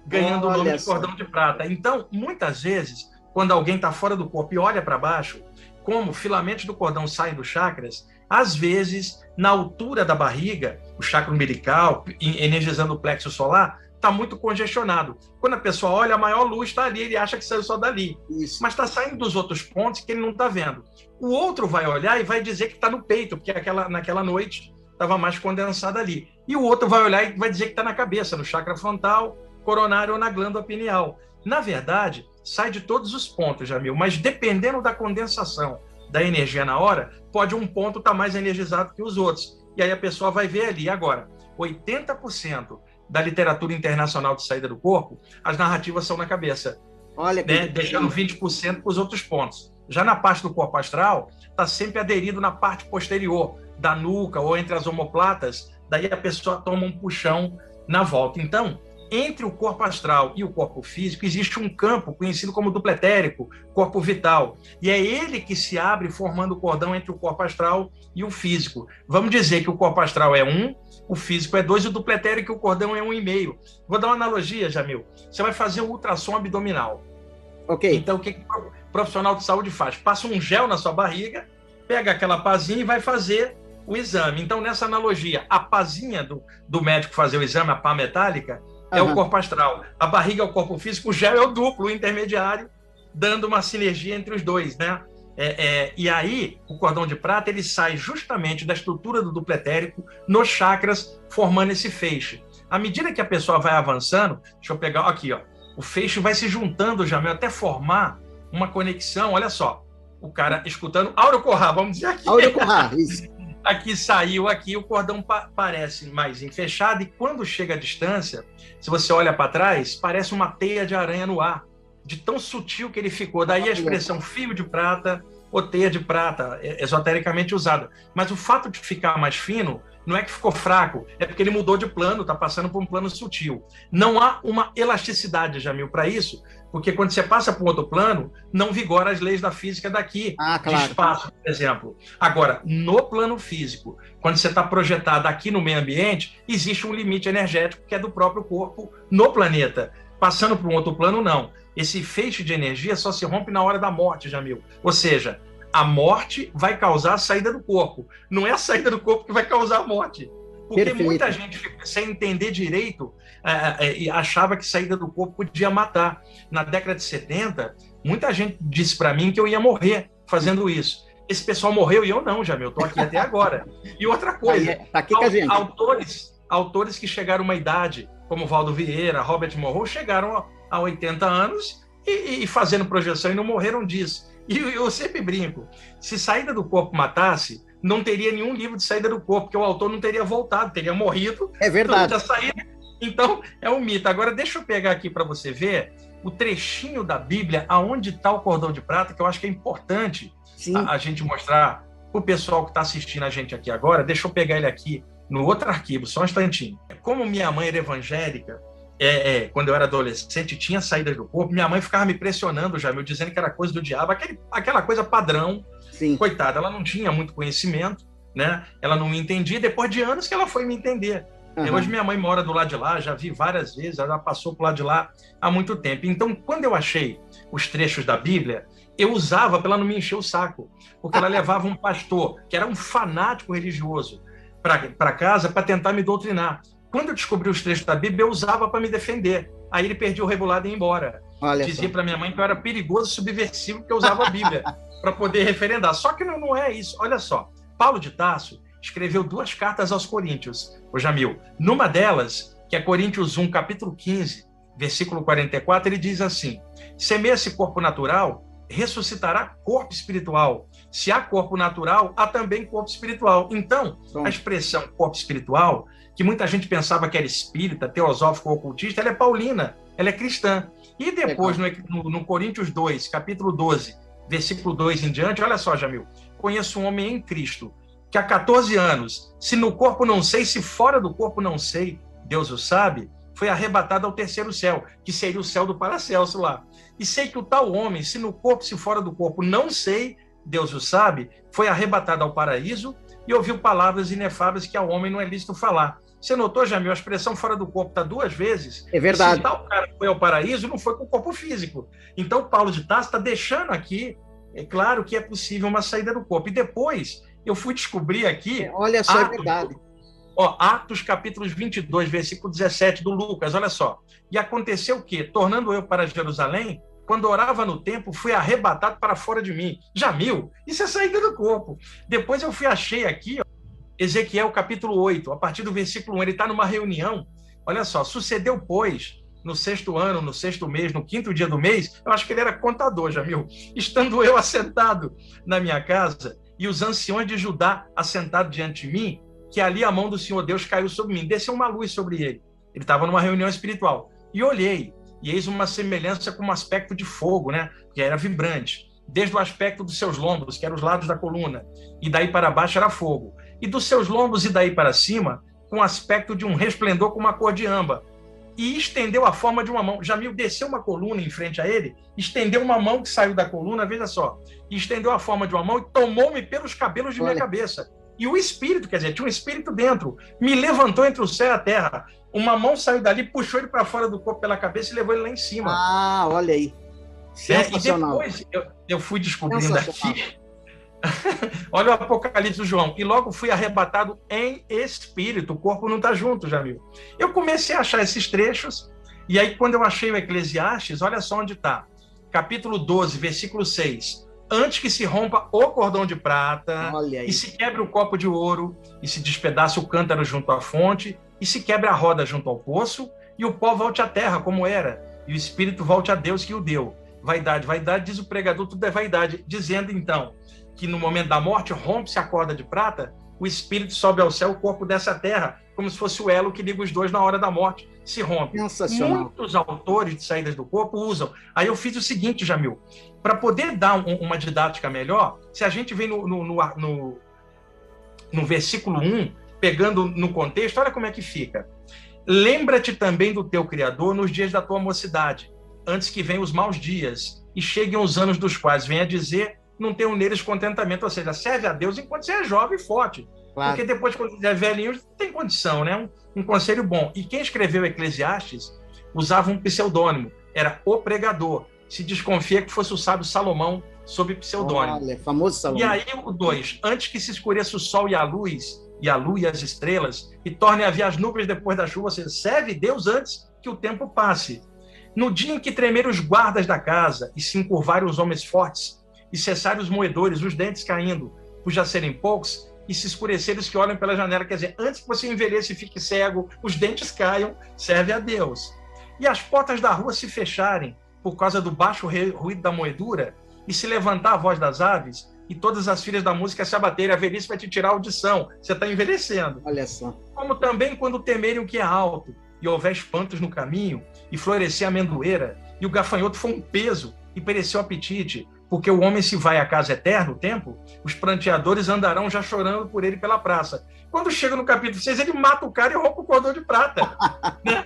B: ganhando o nome de cordão de prata. Então, muitas vezes, quando alguém está fora do corpo e olha para baixo, como filamentos do cordão saem dos chakras, às vezes, na altura da barriga, o chakra umbilical, energizando o plexo solar, está muito congestionado. Quando a pessoa olha, a maior luz está ali, ele acha que saiu só dali. Isso. Mas está saindo dos outros pontos que ele não está vendo. O outro vai olhar e vai dizer que está no peito, porque naquela noite estava mais condensado ali. E o outro vai olhar e vai dizer que está na cabeça, no chakra frontal, coronário ou na glândula pineal. Na verdade, sai de todos os pontos, Jamil, mas dependendo da condensação da energia na hora, pode um ponto estar mais energizado que os outros. E aí a pessoa vai ver ali. Agora, 80% da literatura internacional de saída do corpo, as narrativas são na cabeça. Olha, né? Deixando 20% para os outros pontos. Já na parte do corpo astral, está sempre aderido na parte posterior, da nuca ou entre as omoplatas, daí a pessoa toma um puxão na volta. Então, entre o corpo astral e o corpo físico existe um campo conhecido como dupletérico, corpo vital, e é ele que se abre formando o cordão entre o corpo astral e o físico. Vamos dizer que o corpo astral é 1, o físico é 2 e o dupletérico e o cordão é 1,5. Vou dar uma analogia, Jamil. Você vai fazer um ultrassom abdominal.
A: Ok.
B: Então, o que o profissional de saúde faz? Passa um gel na sua barriga, pega aquela pazinha e vai fazer o exame. Então, nessa analogia, a pazinha do médico fazer o exame, a pá metálica, é o corpo astral. A barriga é o corpo físico, o gel é o duplo, o intermediário, dando uma sinergia entre os dois, né? E aí, o cordão de prata, ele sai justamente da estrutura do dupletérico nos chakras, formando esse feixe. À medida que a pessoa vai avançando, deixa eu pegar aqui, ó, o feixe vai se juntando, Jamil, até formar uma conexão. Olha só, o cara escutando Áureo Corrá, vamos dizer aqui.
A: Áureo Corrá, isso.
B: Aqui saiu, aqui o cordão parece mais enfechado, e quando chega à distância, se você olha para trás, parece uma teia de aranha no ar, de tão sutil que ele ficou. Daí a expressão fio de prata ou teia de prata, esotericamente usada. Mas o fato de ficar mais fino não é que ficou fraco, é porque ele mudou de plano, está passando por um plano sutil. Não há uma elasticidade, Jamil, para isso, porque quando você passa para um outro plano, não vigora as leis da física daqui,
A: claro,
B: de espaço, por exemplo. Agora, no plano físico, quando você está projetado aqui no meio ambiente, existe um limite energético que é do próprio corpo no planeta. Passando para um outro plano, não. Esse feixe de energia só se rompe na hora da morte, Jamil. Ou seja, a morte vai causar a saída do corpo. Não é a saída do corpo que vai causar a morte. Porque Perfeito. Muita gente, sem entender direito, achava que saída do corpo podia matar. Na década de 70, muita gente disse para mim que eu ia morrer fazendo isso. Esse pessoal morreu e eu não, Jamil. Estou aqui até agora. E outra coisa,
A: tá aqui com a gente.
B: Autores que chegaram a uma idade, como Valdo Vieira, Robert Monroe, chegaram a 80 anos e fazendo projeção e não morreram disso. E eu sempre brinco, se saída do corpo matasse, não teria nenhum livro de saída do corpo, porque o autor não teria voltado, teria morrido.
A: É verdade.
B: Então, é um mito. Agora, deixa eu pegar aqui para você ver o trechinho da Bíblia, aonde está o cordão de prata, que eu acho que é importante a gente mostrar para o pessoal que está assistindo a gente aqui agora. Deixa eu pegar ele aqui no outro arquivo, só um instantinho. Como minha mãe era evangélica, quando eu era adolescente, tinha saídas do corpo, minha mãe ficava me pressionando, Jamil, dizendo que era coisa do diabo, aquela coisa padrão.
A: Sim.
B: Coitada, ela não tinha muito conhecimento, né? Ela não me entendia, depois de anos que ela foi me entender. Hoje minha mãe mora do lado de lá, já vi várias vezes, ela já passou pro lado de lá há muito tempo. Então, quando eu achei os trechos da Bíblia, eu usava para ela não me encher o saco, porque ela levava um pastor, que era um fanático religioso, para casa para tentar me doutrinar. Quando eu descobri os trechos da Bíblia, eu usava para me defender. Aí ele perdia o rebolado e ia embora. Dizia para minha mãe que eu era perigoso e subversivo porque eu usava a Bíblia para poder referendar. Só que não é isso. Olha só, Paulo de Tarso escreveu 2 cartas aos Coríntios, o Jamil. Numa delas, que é Coríntios 1, capítulo 15, versículo 44, ele diz assim: semeia-se corpo natural, ressuscitará corpo espiritual. Se há corpo natural, há também corpo espiritual. Então, a expressão corpo espiritual, que muita gente pensava que era espírita, teosófico ou ocultista, ela é paulina, ela é cristã. E depois, no Coríntios 2, capítulo 12, versículo 2 em diante, olha só, Jamil, conheço um homem em Cristo, que há 14 anos, se no corpo não sei, se fora do corpo não sei, Deus o sabe, foi arrebatado ao 3º céu, que seria o céu do Paracelso lá. E sei que o tal homem, se no corpo, se fora do corpo, não sei, Deus o sabe, foi arrebatado ao paraíso e ouviu palavras inefáveis que ao homem não é lícito falar. Você notou, Jamil, a expressão fora do corpo está 2 vezes?
A: É verdade.
B: Se tal cara foi ao paraíso, não foi com o corpo físico. Então, Paulo de Tarso está deixando aqui, é claro que é possível uma saída do corpo. E depois, eu fui descobrir aqui...
A: Olha só, é verdade.
B: Atos, capítulos 22, versículo 17 do Lucas, olha só. E aconteceu o quê? Tornando eu para Jerusalém, quando orava no templo, fui arrebatado para fora de mim. Jamil, isso é saída do corpo. Depois eu achei aqui, Ezequiel, capítulo 8, a partir do versículo 1, ele está numa reunião. Olha só, sucedeu, pois, no 6º ano, no 6º mês, no 5º dia do mês, eu acho que ele era contador, Jamil, estando eu assentado na minha casa, e os anciões de Judá assentados diante de mim, que ali a mão do Senhor Deus caiu sobre mim, desceu uma luz sobre ele. Ele estava numa reunião espiritual. E olhei, e eis uma semelhança com um aspecto de fogo, né? Que era vibrante. Desde o aspecto dos seus lombos, que eram os lados da coluna, e daí para baixo era fogo. E dos seus lombos e daí para cima, com o aspecto de um resplendor com uma cor de âmbar. e estendeu a forma de uma mão. Jamil desceu uma coluna em frente a ele, estendeu uma mão que saiu da coluna, veja só, e estendeu a forma de uma mão e tomou-me pelos cabelos de minha cabeça. E o espírito, quer dizer, tinha um espírito dentro, me levantou entre o céu e a terra. Uma mão saiu dali, puxou ele para fora do corpo pela cabeça e levou ele lá em cima.
A: Ah, olha aí. Sensacional.
B: E depois eu fui descobrindo aqui. Olha o Apocalipse do João. E logo fui arrebatado em espírito. O corpo não está junto, Jamil. Eu comecei a achar esses trechos. E aí, quando eu achei o Eclesiastes, olha só onde está. Capítulo 12, versículo 6. Antes que se rompa o cordão de prata, e se quebre o copo de ouro, e se despedace o cântaro junto à fonte, e se quebre a roda junto ao poço, e o pó volte à terra como era, e o espírito volte a Deus que o deu. Vaidade, vaidade, diz o pregador, tudo é vaidade. Dizendo, então, que no momento da morte rompe-se a corda de prata, o espírito sobe ao céu, o corpo desce à terra, como se fosse o elo que liga os dois na hora da morte, se rompe. Muitos autores de saídas do corpo usam. Aí eu fiz o seguinte, Jamil, para poder dar uma didática melhor, se a gente vem no versículo 1, pegando no contexto, olha como é que fica. Lembra-te também do teu Criador nos dias da tua mocidade, antes que venham os maus dias, e cheguem os anos dos quais venha dizer, não tenham neles contentamento, ou seja, serve a Deus enquanto você é jovem e forte. Claro. Porque depois, quando você é velhinho, não tem condição, né? Um conselho bom. E quem escreveu Eclesiastes usava um pseudônimo, era o pregador. Se desconfia que fosse o sábio Salomão sob pseudônimo.
A: Olha, famoso Salomão.
B: E aí o 2, antes que se escureça o sol e a luz, e a lua e as estrelas, e torne a vir as nuvens depois da chuva, ou seja, serve Deus antes que o tempo passe. No dia em que tremerem os guardas da casa, e se encurvarem os homens fortes, e cessarem os moedores, os dentes caindo, por já serem poucos, e se escurecerem os que olham pela janela, quer dizer, antes que você envelheça e fique cego, os dentes caiam, serve a Deus. E as portas da rua se fecharem, por causa do baixo ruído da moedura, e se levantar a voz das aves, e todas as filhas da música se abaterem, a velhice vai te tirar a audição, você está envelhecendo.
A: Olha só.
B: Como também quando temerem o que é alto, e houver espantos no caminho, e florescer a amendoeira, e o gafanhoto for um peso, e perecer o apetite, porque o homem se vai à casa eterna, o tempo, os pranteadores andarão já chorando por ele pela praça. Quando chega no capítulo 6, ele mata o cara e rompe o cordão de prata. Né?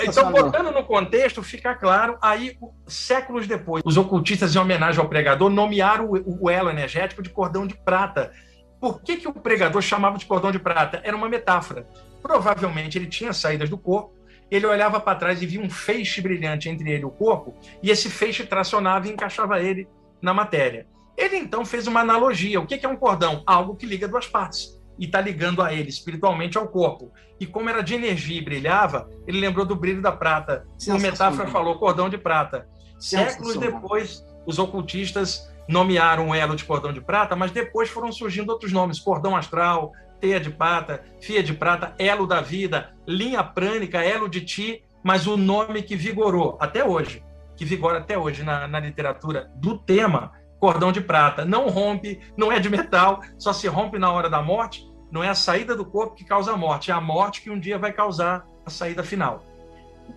B: Então, botando no contexto, fica claro, aí, séculos depois, os ocultistas, em homenagem ao pregador, nomearam o elo energético de cordão de prata. Por que o pregador chamava de cordão de prata? Era uma metáfora. Provavelmente ele tinha saídas do corpo, ele olhava para trás e via um feixe brilhante entre ele e o corpo, e esse feixe tracionava e encaixava ele na matéria. Ele, então, fez uma analogia. O que é um cordão? Algo que liga duas partes. E está ligando a ele, espiritualmente, ao corpo. E como era de energia e brilhava, ele lembrou do brilho da prata. A metáfora falou cordão de prata. Séculos depois, os ocultistas nomearam o elo de cordão de prata, mas depois foram surgindo outros nomes. Cordão astral, teia de prata, fia de prata, elo da vida, linha prânica, elo de ti, mas o nome que vigorou até hoje, que vigora até hoje na literatura do tema, cordão de prata. Não rompe, não é de metal, só se rompe na hora da morte. Não é a saída do corpo que causa a morte, é a morte que um dia vai causar a saída final.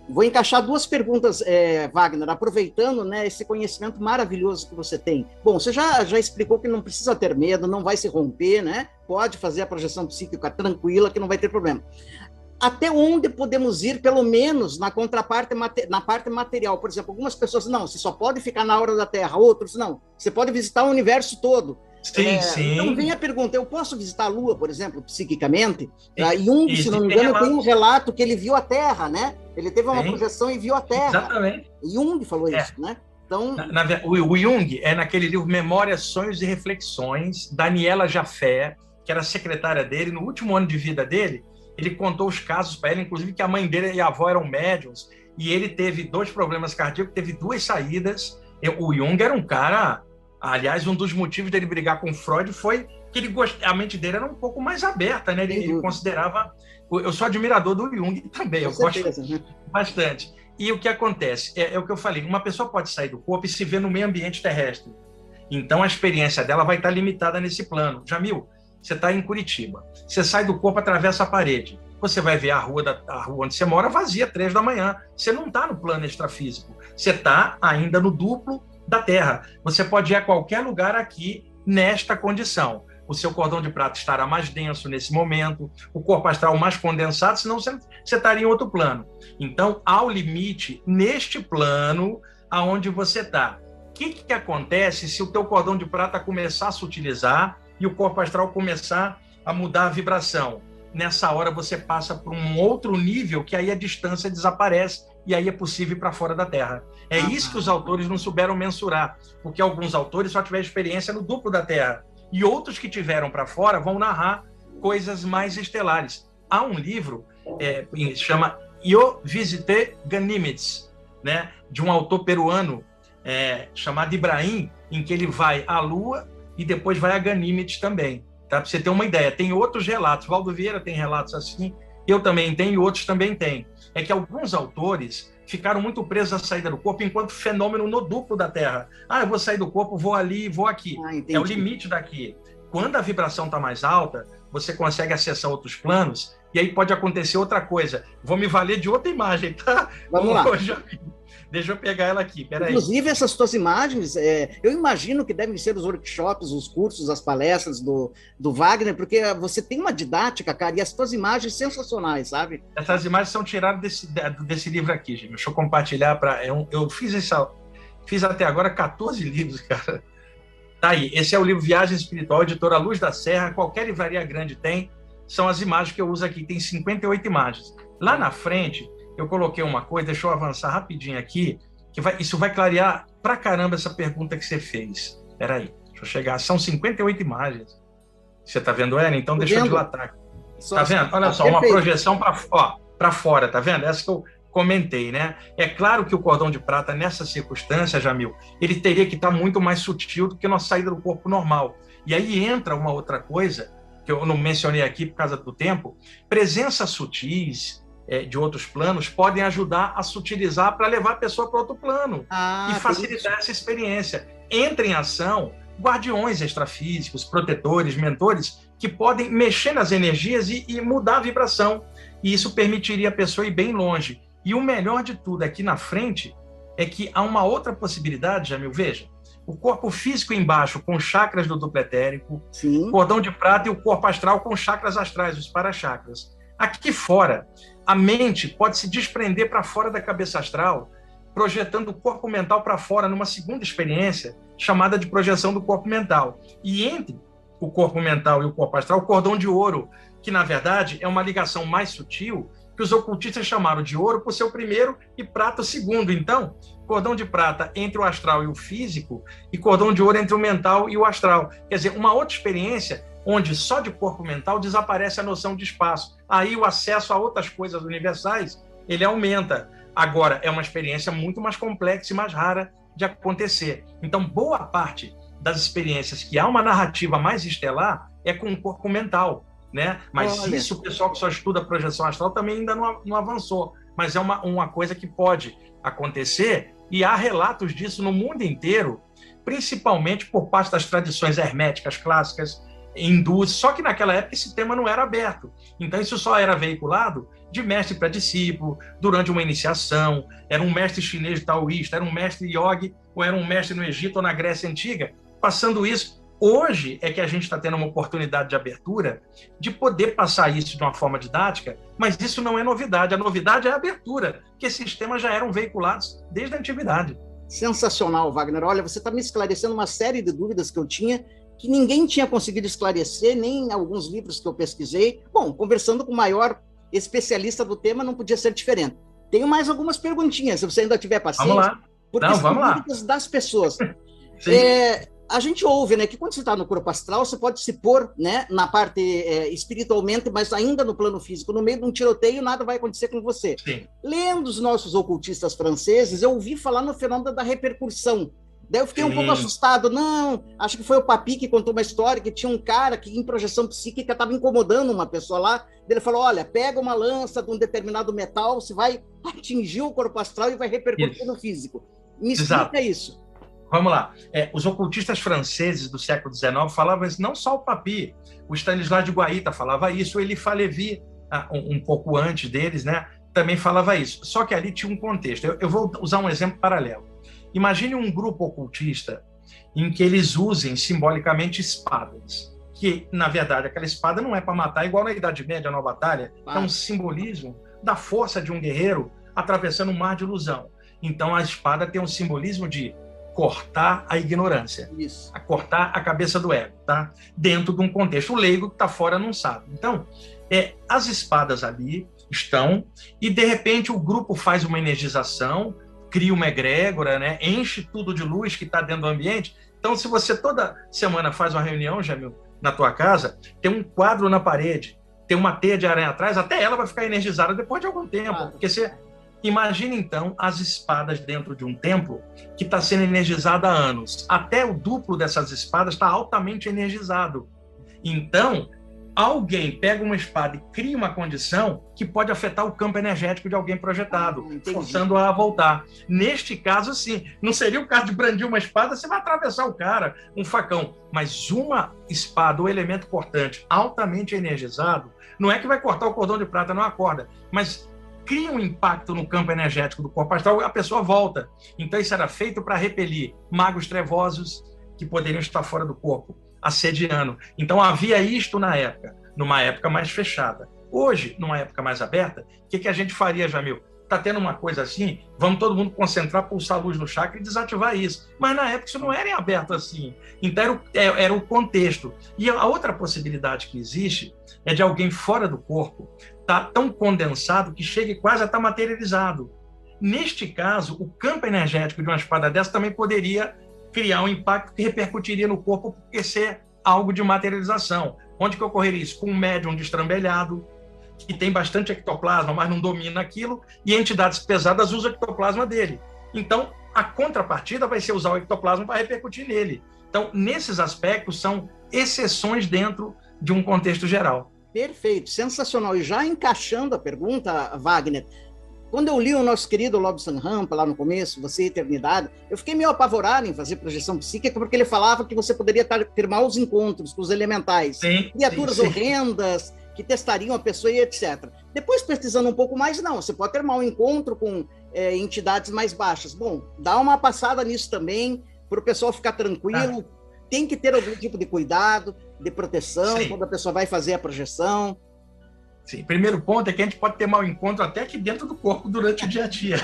A: Vou encaixar duas perguntas, Wagner, aproveitando, né, esse conhecimento maravilhoso que você tem. Bom, você já explicou que não precisa ter medo, não vai se romper, né? Pode fazer a projeção psíquica tranquila, que não vai ter problema. Até onde podemos ir, pelo menos, na contraparte, na parte material? Por exemplo, algumas pessoas, não, você só pode ficar na hora da Terra, outros, não, você pode visitar o universo todo.
B: Sim.
A: Então vem a pergunta, eu posso visitar a Lua, por exemplo, psiquicamente? Jung, se não me engano, tem um relato que ele viu a Terra, né? Ele teve uma projeção e viu a Terra.
B: Exatamente.
A: Jung falou isso, né? Então...
B: O Jung é naquele livro Memórias, Sonhos e Reflexões, Daniela Jaffé, que era secretária dele, no último ano de vida dele, ele contou os casos para ela, inclusive que a mãe dele e a avó eram médiums, e ele teve 2 problemas cardíacos, teve 2 saídas. O Jung era um cara... Aliás, um dos motivos dele brigar com Freud foi que a mente dele era um pouco mais aberta, né? Ele considerava... Eu sou admirador do Jung também, eu gosto bastante. E o que acontece? É o que eu falei, uma pessoa pode sair do corpo e se ver no meio ambiente terrestre. Então, a experiência dela vai estar limitada nesse plano. Jamil, você está em Curitiba, você sai do corpo, atravessa a parede, você vai ver a rua onde você mora vazia, 3 da manhã. Você não está no plano extrafísico, você está ainda no duplo da Terra. Você pode ir a qualquer lugar aqui nesta condição. o seu cordão de prata estará mais denso nesse momento, o corpo astral mais condensado, senão você estaria em outro plano. Então, há o limite neste plano aonde você está. O que acontece se o teu cordão de prata começar a sutilizar e o corpo astral começar a mudar a vibração? Nessa hora você passa por um outro nível que aí a distância desaparece e aí é possível ir para fora da Terra. É isso que os autores não souberam mensurar, porque alguns autores só tiveram experiência no duplo da Terra e outros que tiveram para fora vão narrar coisas mais estelares. Há um livro chama Eu Visité Ganímedes, né, de um autor peruano chamado Ibrahim, em que ele vai à Lua e depois vai a Ganímedes também. Tá? Para você ter uma ideia, tem outros relatos. Valdo Vieira tem relatos assim, eu também tenho e outros também têm. É que alguns autores ficaram muito presos à saída do corpo enquanto fenômeno no duplo da Terra. Eu vou sair do corpo, vou ali, vou aqui. É o limite daqui. Quando a vibração está mais alta, você consegue acessar outros planos e aí pode acontecer outra coisa. Vou me valer de outra imagem, tá?
A: Vamos lá.
B: Deixa eu pegar ela aqui, peraí.
A: Inclusive, essas tuas imagens, eu imagino que devem ser os workshops, os cursos, as palestras do Wagner, porque você tem uma didática, cara, e as tuas imagens sensacionais, sabe?
B: Essas imagens são tiradas desse livro aqui, gente. Deixa eu compartilhar. Eu fiz até agora 14 livros, cara. Tá aí, esse é o livro Viagem Espiritual, editora Luz da Serra, qualquer livraria grande tem, são as imagens que eu uso aqui, tem 58 imagens. Lá na frente, eu coloquei uma coisa, deixa eu avançar rapidinho aqui, isso vai clarear pra caramba essa pergunta que você fez. Peraí, deixa eu chegar, são 58 imagens. Você tá vendo ela? Então deixa eu dilatar. Tá vendo? Olha só, uma projeção para fora, tá vendo? Essa que eu comentei, né? É claro que o cordão de prata, nessa circunstância, Jamil, ele teria que estar muito mais sutil do que na saída do corpo normal. E aí entra uma outra coisa, que eu não mencionei aqui por causa do tempo, presenças sutis de outros planos podem ajudar a sutilizar para levar a pessoa para outro plano e facilitar essa experiência. Entra em ação guardiões extrafísicos, protetores, mentores, que podem mexer nas energias e mudar a vibração. E isso permitiria a pessoa ir bem longe. E o melhor de tudo aqui na frente é que há uma outra possibilidade, Jamil, veja, o corpo físico embaixo com chakras do duplo etérico, o cordão de prata e o corpo astral com chakras astrais, os parachakras. Aqui fora, a mente pode se desprender para fora da cabeça astral, projetando o corpo mental para fora numa segunda experiência, chamada de projeção do corpo mental. E entre o corpo mental e o corpo astral, o cordão de ouro, que na verdade é uma ligação mais sutil, que os ocultistas chamaram de ouro por ser o primeiro e prata o segundo. Então, cordão de prata entre o astral e o físico, e cordão de ouro entre o mental e o astral. Quer dizer, uma outra experiência onde só de corpo mental desaparece a noção de espaço. Aí o acesso a outras coisas universais, ele aumenta. Agora, é uma experiência muito mais complexa e mais rara de acontecer. Então, boa parte das experiências que há uma narrativa mais estelar é com o corpo mental, né? Mas isso, o pessoal que só estuda projeção astral também ainda não avançou. Mas é uma coisa que pode acontecer e há relatos disso no mundo inteiro, principalmente por parte das tradições herméticas clássicas, hindus, só que naquela época esse tema não era aberto. Então isso só era veiculado de mestre para discípulo, durante uma iniciação, era um mestre chinês taoísta, era um mestre yogi, ou era um mestre no Egito ou na Grécia Antiga, passando isso. Hoje é que a gente está tendo uma oportunidade de abertura de poder passar isso de uma forma didática, mas isso não é novidade. A novidade é a abertura, que esses temas já eram veiculados desde a antiguidade.
A: Sensacional, Wagner. Olha, você está me esclarecendo uma série de dúvidas que eu tinha, que ninguém tinha conseguido esclarecer, nem em alguns livros que eu pesquisei. Bom, conversando com o maior especialista do tema, não podia ser diferente. Tenho mais algumas perguntinhas, se você ainda tiver paciência.
B: Vamos lá.
A: Porque
B: não,
A: são
B: vamos lá.
A: dúvidas das pessoas. A gente ouve, né, que quando você está no corpo astral, você pode se pôr, né, na parte espiritualmente, mas ainda no plano físico. No meio de um tiroteio, nada vai acontecer com você.
B: Sim.
A: Lendo os nossos ocultistas franceses, eu ouvi falar no fenômeno da repercussão. Daí eu fiquei um pouco assustado. Não, acho que foi o Papi que contou uma história que tinha um cara que em projeção psíquica estava incomodando uma pessoa lá. Ele falou, olha, pega uma lança de um determinado metal, você vai atingir o corpo astral e vai repercutir no físico. Me explica isso.
B: Vamos lá. Os ocultistas franceses do século XIX falavam isso, não só o Papi, o Stanislas de Guaita falava isso, o Eliphas Lévy, um pouco antes deles, né, também falava isso. Só que ali tinha um contexto. Eu vou usar um exemplo paralelo. Imagine um grupo ocultista em que eles usem simbolicamente espadas. que, na verdade, aquela espada não é para matar, igual na Idade Média, na batalha, é um simbolismo da força de um guerreiro atravessando um mar de ilusão. Então, a espada tem um simbolismo de cortar a ignorância, a cortar a cabeça do ego, tá? Dentro de um contexto. O leigo que está fora não sabe. Então, as espadas ali estão, e de repente o grupo faz uma energização, cria uma egrégora, né? Enche tudo de luz que está dentro do ambiente. Então, se você toda semana faz uma reunião, Jamil, na tua casa, tem um quadro na parede, tem uma teia de aranha atrás, até ela vai ficar energizada depois de algum tempo, porque você... Imagina, então, as espadas dentro de um templo que está sendo energizado há anos. Até o duplo dessas espadas está altamente energizado. Então, alguém pega uma espada e cria uma condição que pode afetar o campo energético de alguém projetado, forçando-a a voltar. Neste caso, sim. Não seria o caso de brandir uma espada, você vai atravessar o cara, um facão. Mas uma espada, o elemento cortante, altamente energizado, não é que vai cortar o cordão de prata, não acorda, mas cria um impacto no campo energético do corpo astral, a pessoa volta. Então, isso era feito para repelir magos trevosos que poderiam estar fora do corpo, assediando. Então, havia isto na época, numa época mais fechada. Hoje, numa época mais aberta, o que a gente faria, Jamil? Está tendo uma coisa assim, vamos todo mundo concentrar, pulsar a luz no chakra e desativar isso. Mas, na época, isso não era em aberto assim. Então, era o contexto. E a outra possibilidade que existe é de alguém fora do corpo está tão condensado que chegue quase a estar materializado. Neste caso, o campo energético de uma espada dessa também poderia criar um impacto que repercutiria no corpo, porque ser algo de materialização. Onde que ocorreria isso? Com um médium destrambelhado, que tem bastante ectoplasma, mas não domina aquilo, e entidades pesadas usam o ectoplasma dele. Então, a contrapartida vai ser usar o ectoplasma para repercutir nele. Então, nesses aspectos, são exceções dentro de um contexto geral.
A: Perfeito, sensacional. E já encaixando a pergunta, Wagner, quando eu li o nosso querido Lobsang Rampa lá no começo, Você e Eternidade, eu fiquei meio apavorado em fazer projeção psíquica, porque ele falava que você poderia ter maus encontros com os elementais, criaturas horrendas, que testariam a pessoa e etc. Depois, pesquisando um pouco mais, não, você pode ter mau encontro com entidades mais baixas. Bom, dá uma passada nisso também, para o pessoal ficar tranquilo. Tem que ter algum tipo de cuidado, de proteção, quando a pessoa vai fazer a projeção.
B: Sim, primeiro ponto é que a gente pode ter mau encontro até aqui dentro do corpo durante o dia a dia.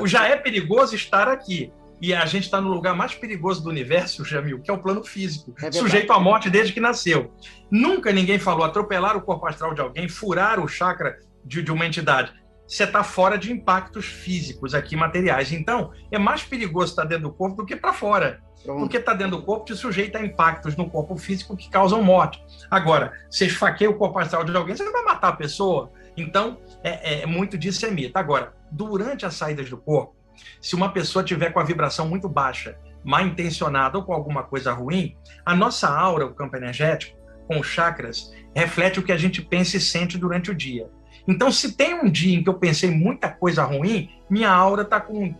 B: Já é perigoso estar aqui. E a gente está no lugar mais perigoso do universo, Jamil, que é o plano físico, sujeito à morte desde que nasceu. Nunca ninguém falou atropelar o corpo astral de alguém, furar o chakra de uma entidade. Você está fora de impactos físicos aqui, materiais. Então, é mais perigoso estar dentro do corpo do que para fora. Porque está dentro do corpo te sujeita a impactos no corpo físico que causam morte. Agora, você esfaqueia o corpo astral de alguém, você não vai matar a pessoa. Então, muito disso é mito. Agora, durante as saídas do corpo, se uma pessoa tiver com a vibração muito baixa, mal intencionada ou com alguma coisa ruim, a nossa aura, o campo energético, com os chakras, reflete o que a gente pensa e sente durante o dia. Então, se tem um dia em que eu pensei muita coisa ruim, minha aura está com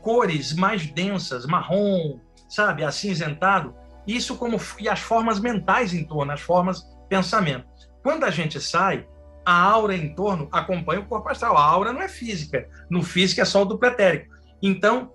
B: cores mais densas, marrom, sabe, acinzentado, isso e as formas mentais em torno, as formas pensamento. Quando a gente sai, a aura em torno acompanha o corpo astral. A aura não é física, no físico é só o duplo etérico. Então,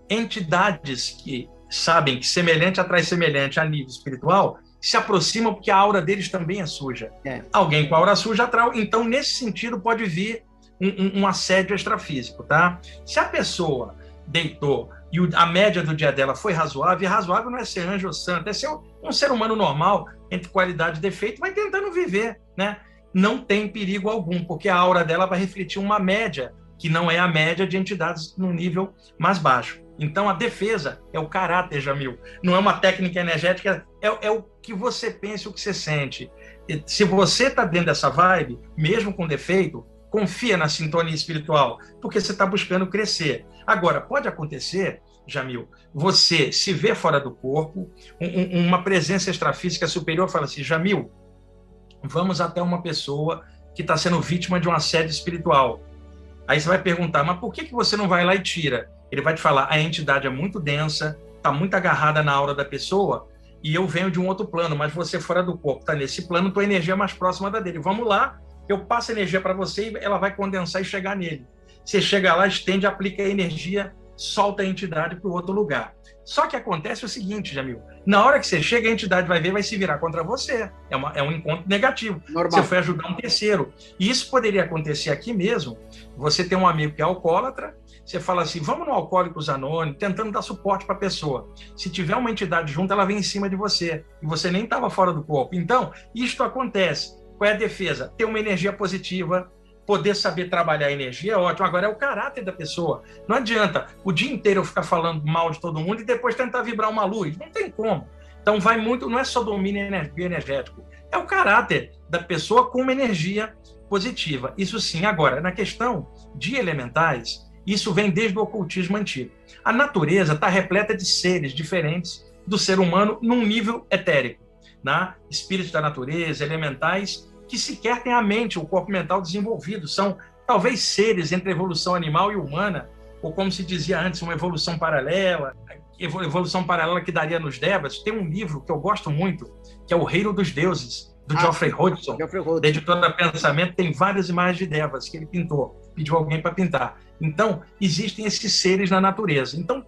B: entidades que sabem que semelhante atrai semelhante a nível espiritual, se aproximam porque a aura deles também é suja. Alguém com a aura suja atrai. Então, nesse sentido, pode vir um assédio extrafísico, tá? Se a pessoa deitou e a média do dia dela foi razoável, e razoável não é ser anjo ou santo, é ser um ser humano normal, entre qualidade e defeito, vai tentando viver, né? Não tem perigo algum, porque a aura dela vai refletir uma média, que não é a média de entidades no nível mais baixo. Então, a defesa é o caráter, Jamil. Não é uma técnica energética, é o que você pensa, o que você sente. E se você está dentro dessa vibe, mesmo com defeito, confia na sintonia espiritual, porque você está buscando crescer. Agora, pode acontecer, Jamil, você se vê fora do corpo, uma presença extrafísica superior fala assim, Jamil, vamos até uma pessoa que está sendo vítima de um assédio espiritual. Aí você vai perguntar, mas por que você não vai lá e tira? Ele vai te falar, a entidade é muito densa, está muito agarrada na aura da pessoa, e eu venho de um outro plano, mas você fora do corpo, está nesse plano, tua energia é mais próxima da dele. Vamos lá, eu passo a energia para você e ela vai condensar e chegar nele. Você chega lá, estende, aplica a energia solta a entidade para o outro lugar. Só que acontece o seguinte, Jamil, na hora que você chega, a entidade vai ver, vai se virar contra você. É um encontro negativo.
A: Normal.
B: Você foi ajudar um terceiro. E isso poderia acontecer aqui mesmo. Você tem um amigo que é alcoólatra, você fala assim, vamos no Alcoólicos Anônimos, tentando dar suporte para a pessoa. Se tiver uma entidade junto, ela vem em cima de você. E você nem estava fora do corpo. Então, isto acontece. Qual é a defesa? Ter uma energia positiva, poder saber trabalhar a energia é ótimo. Agora é o caráter da pessoa. Não adianta o dia inteiro eu ficar falando mal de todo mundo e depois tentar vibrar uma luz. Não tem como. Então vai muito, não é só domínio energético, é o caráter da pessoa com uma energia positiva. Isso sim. Agora, na questão de elementais, isso vem desde o ocultismo antigo. A natureza está repleta de seres diferentes do ser humano num nível etérico, né? Espíritos da natureza, elementais, que sequer têm a mente, o corpo mental desenvolvido. São, talvez, seres entre a evolução animal e humana, ou como se dizia antes, uma evolução paralela que daria nos Devas. Tem um livro que eu gosto muito, que é O Reino dos Deuses, do Geoffrey Hodgson, da editora Pensamento. Tem várias imagens de Devas que ele pintou, pediu alguém para pintar. Então, existem esses seres na natureza. Então,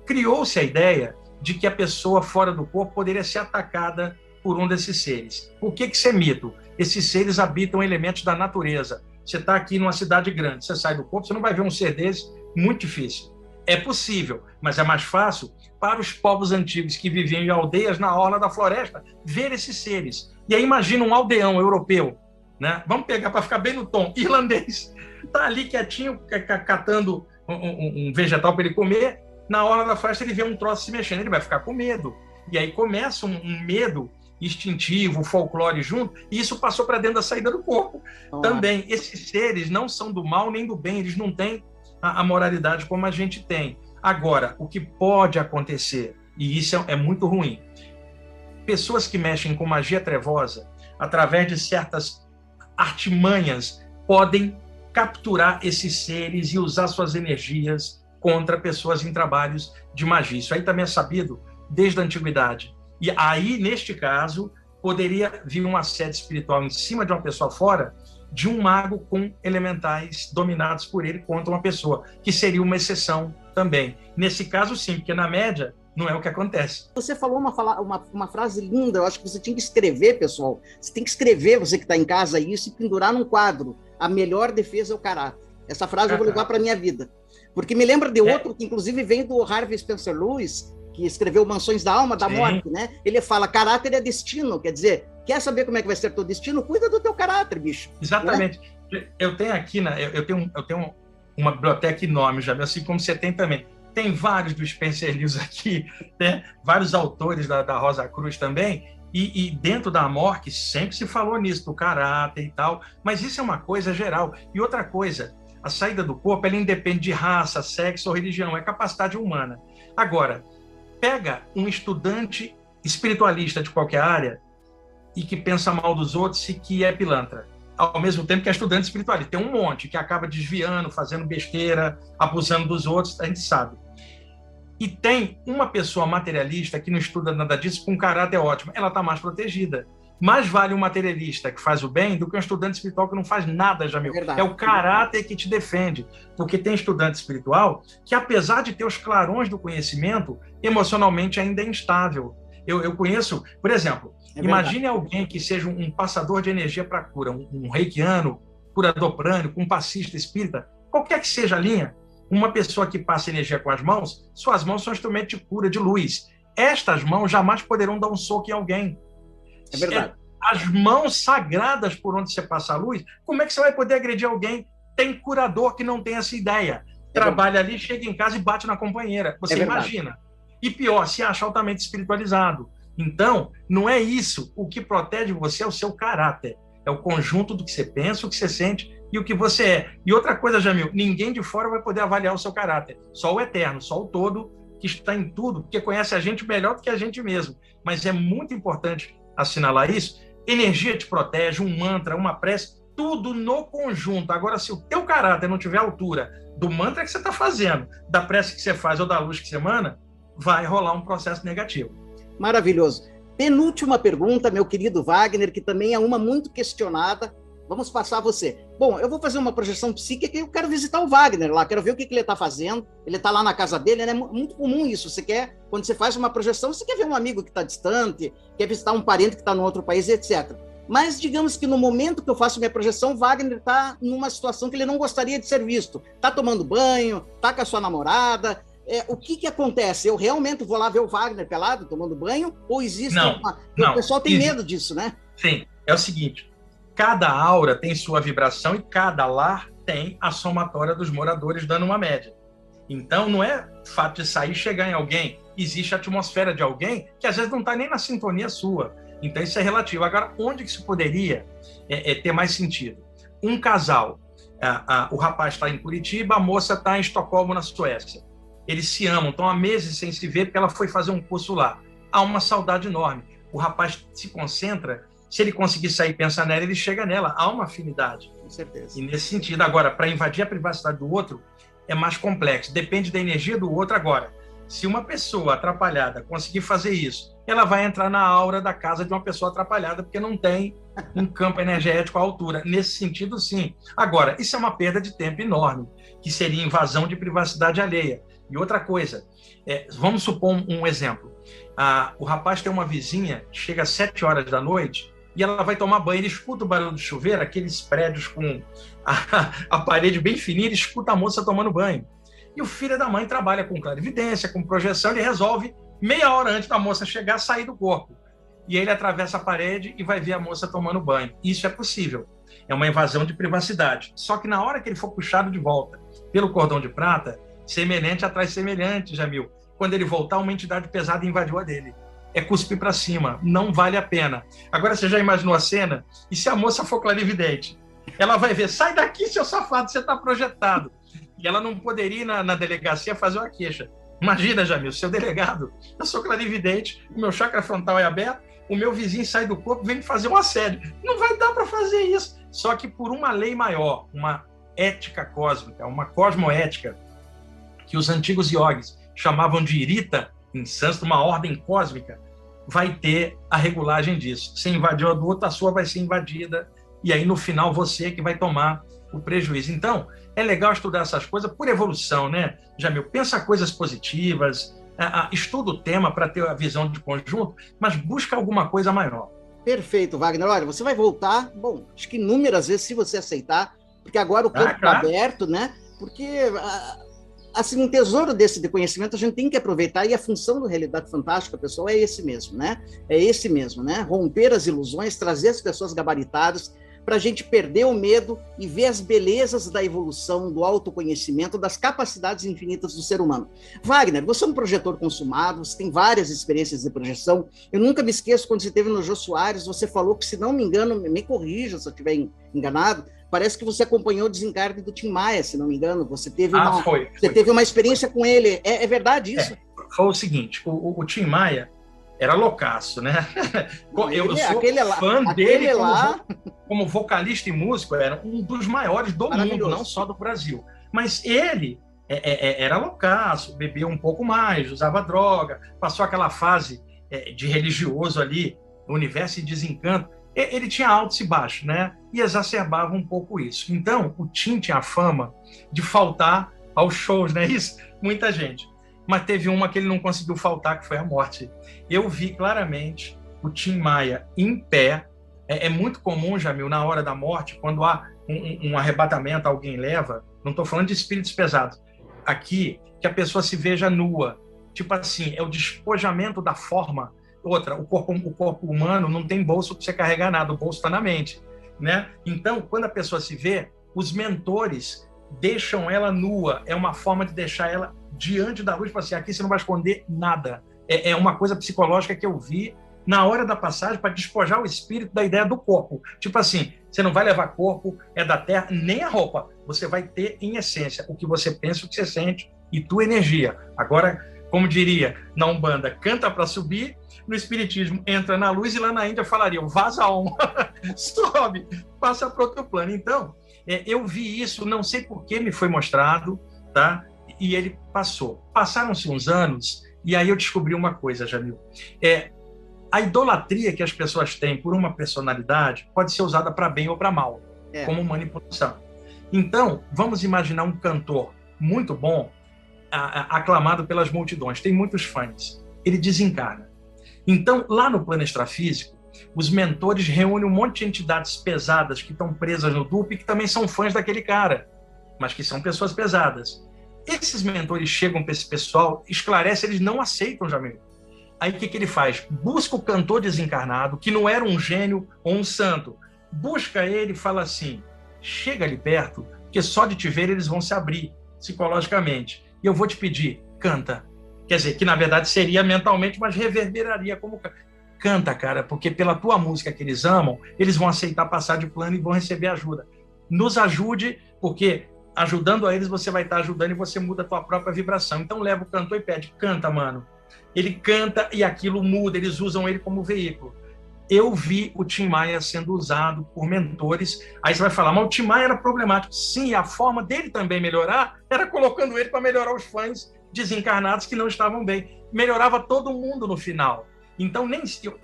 B: criou-se a ideia de que a pessoa fora do corpo poderia ser atacada por um desses seres. Por que isso é mito? Esses seres habitam elementos da natureza. Você está aqui numa cidade grande, você sai do corpo, você não vai ver um ser desse, muito difícil. É possível, mas é mais fácil para os povos antigos que viviam em aldeias na orla da floresta ver esses seres. E aí imagina um aldeão europeu, né? Vamos pegar para ficar bem no tom, irlandês. Está ali quietinho, catando um vegetal para ele comer, na orla da floresta ele vê um troço se mexendo, ele vai ficar com medo. E aí começa um medo instintivo, folclore junto, e isso passou para dentro da saída do corpo. Também, esses seres não são do mal nem do bem, eles não têm a moralidade como a gente tem. Agora, o que pode acontecer, e isso é muito ruim, pessoas que mexem com magia trevosa, através de certas artimanhas, podem capturar esses seres e usar suas energias contra pessoas em trabalhos de magia. Isso aí também é sabido desde a antiguidade. E aí, neste caso, poderia vir um assédio espiritual em cima de uma pessoa fora, de um mago com elementais dominados por ele contra uma pessoa, que seria uma exceção também. Nesse caso, sim, porque na média não é o que acontece.
A: Você falou uma frase linda, eu acho que você tinha que escrever, pessoal. Você tem que escrever, você que está em casa, isso, e pendurar num quadro. A melhor defesa é o caráter. Essa frase eu vou levar para a minha vida. Porque me lembra de outro, que inclusive vem do Harvey Spencer Lewis, que escreveu Mansões da Alma, da Morte, né? Ele fala, caráter é destino, quer dizer, quer saber como é que vai ser teu destino? Cuida do teu caráter, bicho.
B: Exatamente. Né? Eu tenho aqui, eu tenho uma biblioteca enorme, já, assim como você tem também. Tem vários do Spencer Lewis aqui, né? Vários autores da Rosa Cruz também, e dentro da Amorque sempre se falou nisso, do caráter e tal, mas isso é uma coisa geral. E outra coisa, a saída do corpo, ela independe de raça, sexo ou religião, é capacidade humana. Agora, pega um estudante espiritualista de qualquer área e que pensa mal dos outros e que é pilantra, ao mesmo tempo que é estudante espiritualista. Tem um monte que acaba desviando, fazendo besteira, abusando dos outros, a gente sabe. E tem uma pessoa materialista que não estuda nada disso, com um caráter ótimo, ela está mais protegida. Mais vale um materialista que faz o bem do que um estudante espiritual que não faz nada, Jamil. É o caráter que te defende. Porque tem estudante espiritual que, apesar de ter os clarões do conhecimento, emocionalmente ainda é instável. Eu conheço, por exemplo, imagine alguém que seja um passador de energia para cura, um reikiano, curador prânico, um passista espírita, qualquer que seja a linha, uma pessoa que passa energia com as mãos, suas mãos são instrumento de cura, de luz. Estas mãos jamais poderão dar um soco em alguém.
A: É verdade.
B: As mãos sagradas por onde você passa a luz, como é que você vai poder agredir alguém? Tem curador que não tem essa ideia. Trabalha ali, chega em casa e bate na companheira. Você imagina. E pior, se acha altamente espiritualizado. Então, não é isso. O que protege você é o seu caráter. É o conjunto do que você pensa, o que você sente e o que você é. E outra coisa, Jamil, ninguém de fora vai poder avaliar o seu caráter. Só o eterno, só o todo que está em tudo, porque conhece a gente melhor do que a gente mesmo. Mas é muito importante assinalar isso. Energia te protege, um mantra, uma prece, tudo no conjunto. Agora, se o teu caráter não tiver a altura do mantra que você está fazendo, da prece que você faz ou da luz que você emana, vai rolar um processo negativo.
A: Maravilhoso. Penúltima pergunta, meu querido Wagner, que também é uma muito questionada, vamos passar você. Bom, eu vou fazer uma projeção psíquica e eu quero visitar o Wagner lá, quero ver o que ele está fazendo. Ele está lá na casa dele, né? É muito comum isso. Você quer, quando você faz uma projeção, você quer ver um amigo que está distante, quer visitar um parente que está em outro país, etc. Mas digamos que no momento que eu faço minha projeção, o Wagner está numa situação que ele não gostaria de ser visto. Está tomando banho, está com a sua namorada. O que acontece? Eu realmente vou lá ver o Wagner pelado, tomando banho? Ou existe uma...
B: Não,
A: o pessoal tem medo disso, né?
B: Sim, é o seguinte, cada aura tem sua vibração e cada lar tem a somatória dos moradores dando uma média. Então, não é fato de sair e chegar em alguém. Existe a atmosfera de alguém que às vezes não está nem na sintonia sua. Então, isso é relativo. Agora, onde que isso poderia ter mais sentido? Um casal, o rapaz está em Curitiba, a moça está em Estocolmo, na Suécia. Eles se amam, estão há meses sem se ver porque ela foi fazer um curso lá. Há uma saudade enorme. O rapaz se concentra, se ele conseguir sair e pensar nela, ele chega nela. Há uma afinidade.
A: Com certeza.
B: E nesse sentido, agora, para invadir a privacidade do outro, é mais complexo. Depende da energia do outro. Agora, se uma pessoa atrapalhada conseguir fazer isso, ela vai entrar na aura da casa de uma pessoa atrapalhada, porque não tem um campo energético à altura. Nesse sentido, sim. Agora, isso é uma perda de tempo enorme, que seria invasão de privacidade alheia. E outra coisa, vamos supor um exemplo. O rapaz tem uma vizinha, chega às 7 horas da noite, e ela vai tomar banho, ele escuta o barulho do chuveiro, aqueles prédios com a parede bem fininha, ele escuta a moça tomando banho. E o filho da mãe trabalha com clarividência, com projeção, ele resolve, meia hora antes da moça chegar, sair do corpo. E aí ele atravessa a parede e vai ver a moça tomando banho. Isso é possível. É uma invasão de privacidade. Só que na hora que ele for puxado de volta pelo cordão de prata, semelhante atrai semelhante, Jamil. Quando ele voltar, uma entidade pesada invadiu a dele. É cuspir para cima, não vale a pena. Agora, você já imaginou a cena? E se a moça for clarividente? Ela vai ver, sai daqui, seu safado, você está projetado. E ela não poderia ir na delegacia fazer uma queixa. Imagina, Jamil, seu delegado, eu sou clarividente, o meu chakra frontal é aberto, o meu vizinho sai do corpo e vem me fazer um assédio. Não vai dar para fazer isso. Só que por uma lei maior, uma ética cósmica, uma cosmoética, que os antigos yogis chamavam de Irita, em sânscrito, uma ordem cósmica, vai ter a regulagem disso. Se invadiu a do outro, a sua vai ser invadida, e aí no final você que vai tomar o prejuízo. Então, é legal estudar essas coisas por evolução, né, Jamil? Pensa coisas positivas, estuda o tema para ter a visão de conjunto, mas busca alguma coisa maior.
A: Perfeito, Wagner. Olha, você vai voltar, bom, acho que inúmeras vezes, se você aceitar, porque agora o campo está aberto, né? Porque, assim, um tesouro desse de conhecimento a gente tem que aproveitar, e a função do Realidade Fantástica, pessoal, é esse mesmo, né? É esse mesmo, né? Romper as ilusões, trazer as pessoas gabaritadas, para a gente perder o medo e ver as belezas da evolução, do autoconhecimento, das capacidades infinitas do ser humano. Wagner, você é um projetor consumado, você tem várias experiências de projeção. Eu nunca me esqueço, quando você esteve no Jô Soares, você falou que, se não me engano, me corrija se eu estiver enganado, parece que você acompanhou o desencarne do Tim Maia, se não me engano. Você teve teve uma experiência com ele. É verdade isso?
B: Foi o seguinte, o Tim Maia era loucaço, né? Eu sou fã dele como vocalista e músico, era um dos maiores do mundo, não só do Brasil. Mas ele era loucaço, bebia um pouco mais, usava droga, passou aquela fase de religioso ali, no universo de desencanto. Ele tinha altos e baixos, né? E exacerbava um pouco isso. Então, o Tim tinha a fama de faltar aos shows, né? Isso, muita gente. Mas teve uma que ele não conseguiu faltar, que foi a morte. Eu vi claramente o Tim Maia em pé. É muito comum, Jamil, na hora da morte, quando há um arrebatamento, alguém leva, não estou falando de espíritos pesados, aqui, que a pessoa se veja nua. Tipo assim, é o despojamento da forma. Outra, o corpo humano não tem bolso para você carregar nada, o bolso está na mente, né? Então, quando a pessoa se vê, os mentores deixam ela nua, é uma forma de deixar ela diante da luz, para assim, aqui você não vai esconder nada. É uma coisa psicológica que eu vi na hora da passagem, para despojar o espírito da ideia do corpo. Tipo assim, você não vai levar corpo, é da terra, nem a roupa. Você vai ter, em essência, o que você pensa, o que você sente e tua energia. Agora, como diria na Umbanda, canta para subir, no Espiritismo entra na luz, e lá na Índia falariam, vaza a alma, sobe, passa para outro plano. Então, eu vi isso, não sei por que me foi mostrado, tá? E ele passou. Passaram-se uns anos, e aí eu descobri uma coisa, Jamil. A idolatria que as pessoas têm por uma personalidade pode ser usada para bem ou para mal. como manipulação. Então, vamos imaginar um cantor muito bom, aclamado pelas multidões, tem muitos fãs, ele desencarna. Então, lá no plano extrafísico, os mentores reúnem um monte de entidades pesadas que estão presas no duplo e que também são fãs daquele cara, mas que são pessoas pesadas. Esses mentores chegam para esse pessoal, esclarecem, eles não aceitam, Jamil. Aí o que ele faz? Busca o cantor desencarnado, que não era um gênio ou um santo. Busca ele e fala assim, chega ali perto, porque só de te ver eles vão se abrir psicologicamente. E eu vou te pedir, canta. Quer dizer, que na verdade seria mentalmente, mas reverberaria como canta, cara, porque pela tua música que eles amam, eles vão aceitar passar de plano e vão receber ajuda. Nos ajude, porque ajudando a eles, você vai estar ajudando e você muda a tua própria vibração. Então leva o cantor e pede, canta, mano. Ele canta e aquilo muda, eles usam ele como veículo. Eu vi o Tim Maia sendo usado por mentores. Aí você vai falar, mas o Tim Maia era problemático. Sim, a forma dele também melhorar era colocando ele para melhorar os fãs desencarnados que não estavam bem. Melhorava todo mundo no final. Então,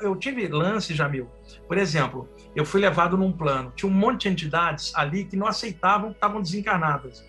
B: eu tive lance, Jamil. Por exemplo, eu fui levado num plano. Tinha um monte de entidades ali que não aceitavam que estavam desencarnadas.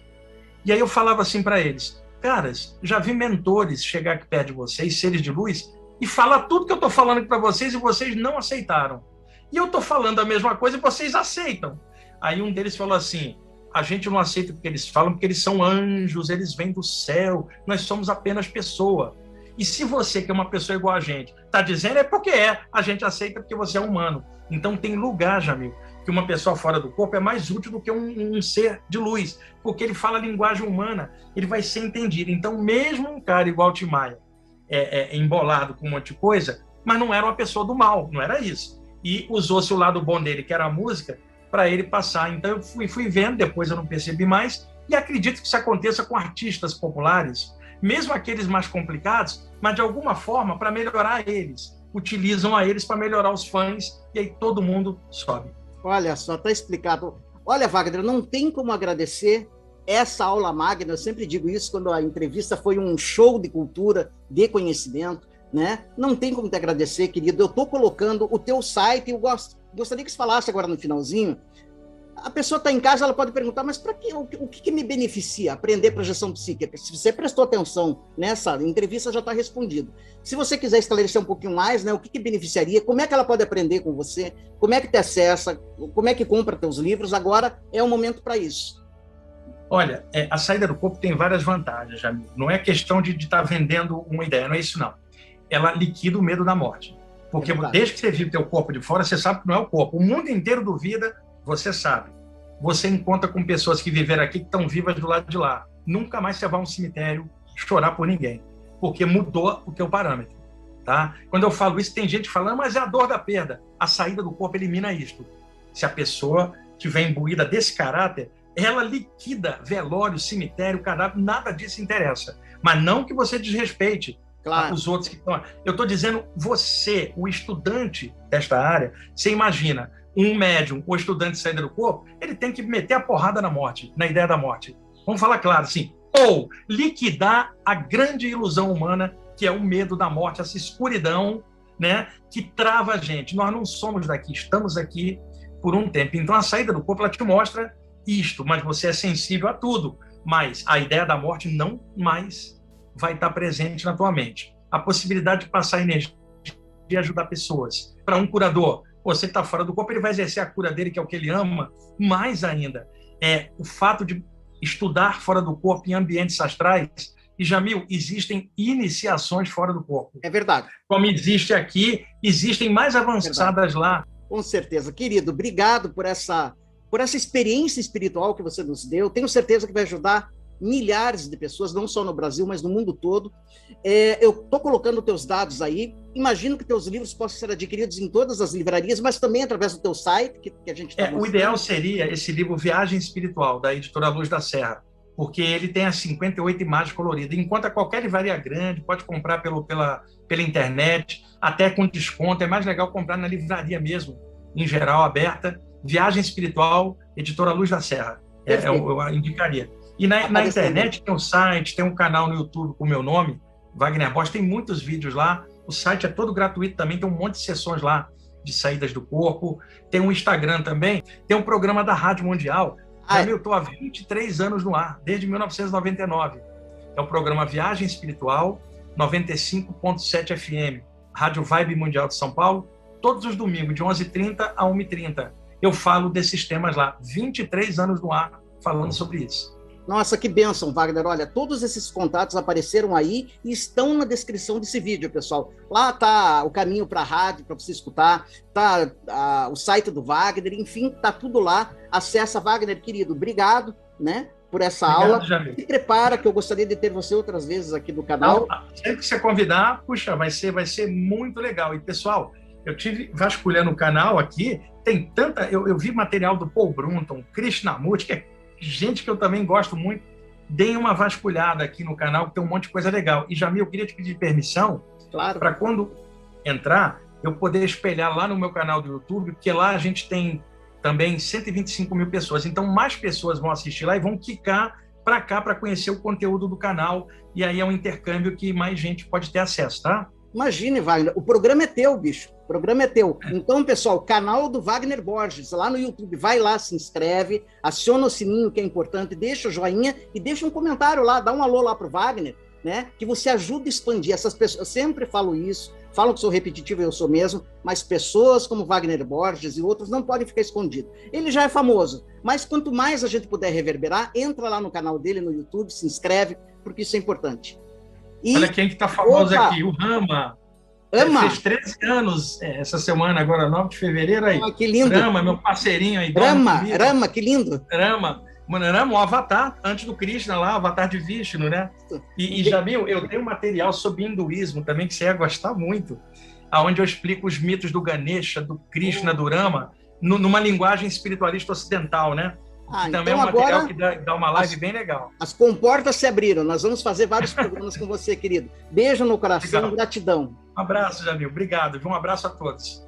B: E aí eu falava assim para eles, caras, já vi mentores chegar aqui perto de vocês, seres de luz, e falar tudo que eu estou falando aqui para vocês e vocês não aceitaram. E eu estou falando a mesma coisa e vocês aceitam. Aí um deles falou assim, a gente não aceita porque eles falam, porque eles são anjos, eles vêm do céu, nós somos apenas pessoa. E se você, que é uma pessoa igual a gente, está dizendo, é porque a gente aceita porque você é humano. Então tem lugar, Jamil, que uma pessoa fora do corpo é mais útil do que um ser de luz, porque ele fala a linguagem humana, ele vai ser entendido. Então mesmo um cara igual o Tim Maia, embolado com um monte de coisa, mas não era uma pessoa do mal, não era isso. E usou-se o lado bom dele, que era a música, para ele passar. Então eu fui vendo, depois eu não percebi mais, e acredito que isso aconteça com artistas populares, mesmo aqueles mais complicados, mas de alguma forma, para melhorar eles, utilizam a eles para melhorar os fãs, e aí todo mundo sobe.
A: Olha só, está explicado. Olha, Wagner, não tem como agradecer essa aula magna, eu sempre digo isso quando a entrevista foi um show de cultura, de conhecimento, né? Não tem como te agradecer, querido. Eu estou colocando o teu site, eu gostaria que você falasse agora no finalzinho. A pessoa está em casa, ela pode perguntar, mas para que, o que me beneficia aprender projeção psíquica? Se você prestou atenção nessa entrevista, já está respondido. Se você quiser esclarecer um pouquinho mais, né, o que beneficiaria, como é que ela pode aprender com você, como é que te acessa, como é que compra teus livros, agora é o momento para isso.
B: Olha, a saída do corpo tem várias vantagens, Jamil. Não é questão de estar vendendo uma ideia, não é isso não. Ela liquida o medo da morte. Porque desde que você vive o teu corpo de fora, você sabe que não é o corpo. O mundo inteiro duvida, você sabe. Você encontra com pessoas que viveram aqui, que estão vivas do lado de lá. Nunca mais você vai a um cemitério chorar por ninguém, porque mudou o teu parâmetro. Tá? Quando eu falo isso, tem gente falando, mas é a dor da perda. A saída do corpo elimina isto. Se a pessoa tiver imbuída desse caráter, ela liquida velório, cemitério, cadáver, nada disso interessa. Mas não que você desrespeite os outros que estão. Eu estou dizendo, você, o estudante desta área, você imagina um médium ou estudante de saída do corpo, ele tem que meter a porrada na morte, na ideia da morte. Vamos falar claro, assim, ou liquidar a grande ilusão humana, que é o medo da morte, essa escuridão, né, que trava a gente. Nós não somos daqui, estamos aqui por um tempo. Então a saída do corpo, ela te mostra isto, mas você é sensível a tudo. Mas a ideia da morte não mais vai estar presente na tua mente. A possibilidade de passar energia e ajudar pessoas. Para um curador, você que está fora do corpo, ele vai exercer a cura dele, que é o que ele ama. Mais ainda, o fato de estudar fora do corpo em ambientes astrais. E, Jamil, existem iniciações fora do corpo.
A: É verdade.
B: Como existe aqui, existem mais avançadas lá.
A: Com certeza. Querido, obrigado por essa experiência espiritual que você nos deu. Tenho certeza que vai ajudar milhares de pessoas, não só no Brasil, mas no mundo todo. Eu estou colocando teus dados aí. Imagino que teus livros possam ser adquiridos em todas as livrarias, mas também através do teu site, que a gente está mostrando.
B: O ideal seria esse livro Viagem Espiritual, da editora Luz da Serra, porque ele tem as 58 imagens coloridas. Enquanto qualquer livraria grande, pode comprar pela internet, até com desconto. É mais legal comprar na livraria mesmo, em geral, aberta. Viagem Espiritual, editora Luz da Serra. Eu indicaria. E na internet tem um site, tem um canal no YouTube com o meu nome, Wagner Borges, tem muitos vídeos lá. O site é todo gratuito também, tem um monte de sessões lá. de saídas do corpo. Tem um Instagram também, tem um programa da Rádio Mundial. Eu estou há 23 anos no ar, desde 1999. É o programa Viagem Espiritual, 95.7 FM, Rádio Vibe Mundial de São Paulo, todos os domingos, de 11h30 a 1h30. Eu falo desses temas lá, 23 anos no ar, falando sobre isso.
A: Nossa, que bênção, Wagner. Olha, todos esses contatos apareceram aí e estão na descrição desse vídeo, pessoal. Lá está o caminho para a rádio, para você escutar, está o site do Wagner, enfim, está tudo lá. Acessa, Wagner, querido. Obrigado, né, por essa aula.
B: Jamil.
A: Se prepara, que eu gostaria de ter você outras vezes aqui no canal.
B: Não, sempre que você convidar, puxa, vai ser muito legal. E, pessoal, eu tive vasculhando o canal aqui, tem tanta... Eu vi material do Paul Brunton, Krishnamurti, que é gente que eu também gosto muito. Deem uma vasculhada aqui no canal, que tem um monte de coisa legal. E, Jamil, eu queria te pedir permissão,
A: claro,
B: para quando entrar, eu poder espelhar lá no meu canal do YouTube, porque lá a gente tem também 125 mil pessoas. Então, mais pessoas vão assistir lá e vão clicar para cá para conhecer o conteúdo do canal. E aí é um intercâmbio que mais gente pode ter acesso, tá?
A: Imagine, Wagner, o programa é teu, bicho. O programa é teu. Então, pessoal, canal do Wagner Borges, lá no YouTube, vai lá, se inscreve, aciona o sininho, que é importante, deixa o joinha e deixa um comentário lá, dá um alô lá pro Wagner, né? Que você ajuda a expandir. Essas pessoas, eu sempre falo isso, falam que sou repetitivo, eu sou mesmo, mas pessoas como Wagner Borges e outros não podem ficar escondidos. Ele já é famoso, mas quanto mais a gente puder reverberar, entra lá no canal dele no YouTube, se inscreve, porque isso é importante. E...
B: Olha quem que tá famoso aqui, o Rama.
A: Rama.
B: Fez 13 anos essa semana, agora 9 de fevereiro aí.
A: Que lindo.
B: Rama, meu parceirinho aí.
A: Rama, que lindo.
B: Rama, o Avatar, antes do Krishna lá, o Avatar de Vishnu, né? E Jamil, eu tenho um material sobre hinduísmo também, que você ia gostar muito, onde eu explico os mitos do Ganesha, do Krishna, do Rama, numa linguagem espiritualista ocidental, né? Também então é um material que dá uma live bem legal.
A: As comportas se abriram. Nós vamos fazer vários programas com você, querido. Beijo no coração, legal. Gratidão.
B: Um abraço, Jamil. Obrigado. Um abraço a todos.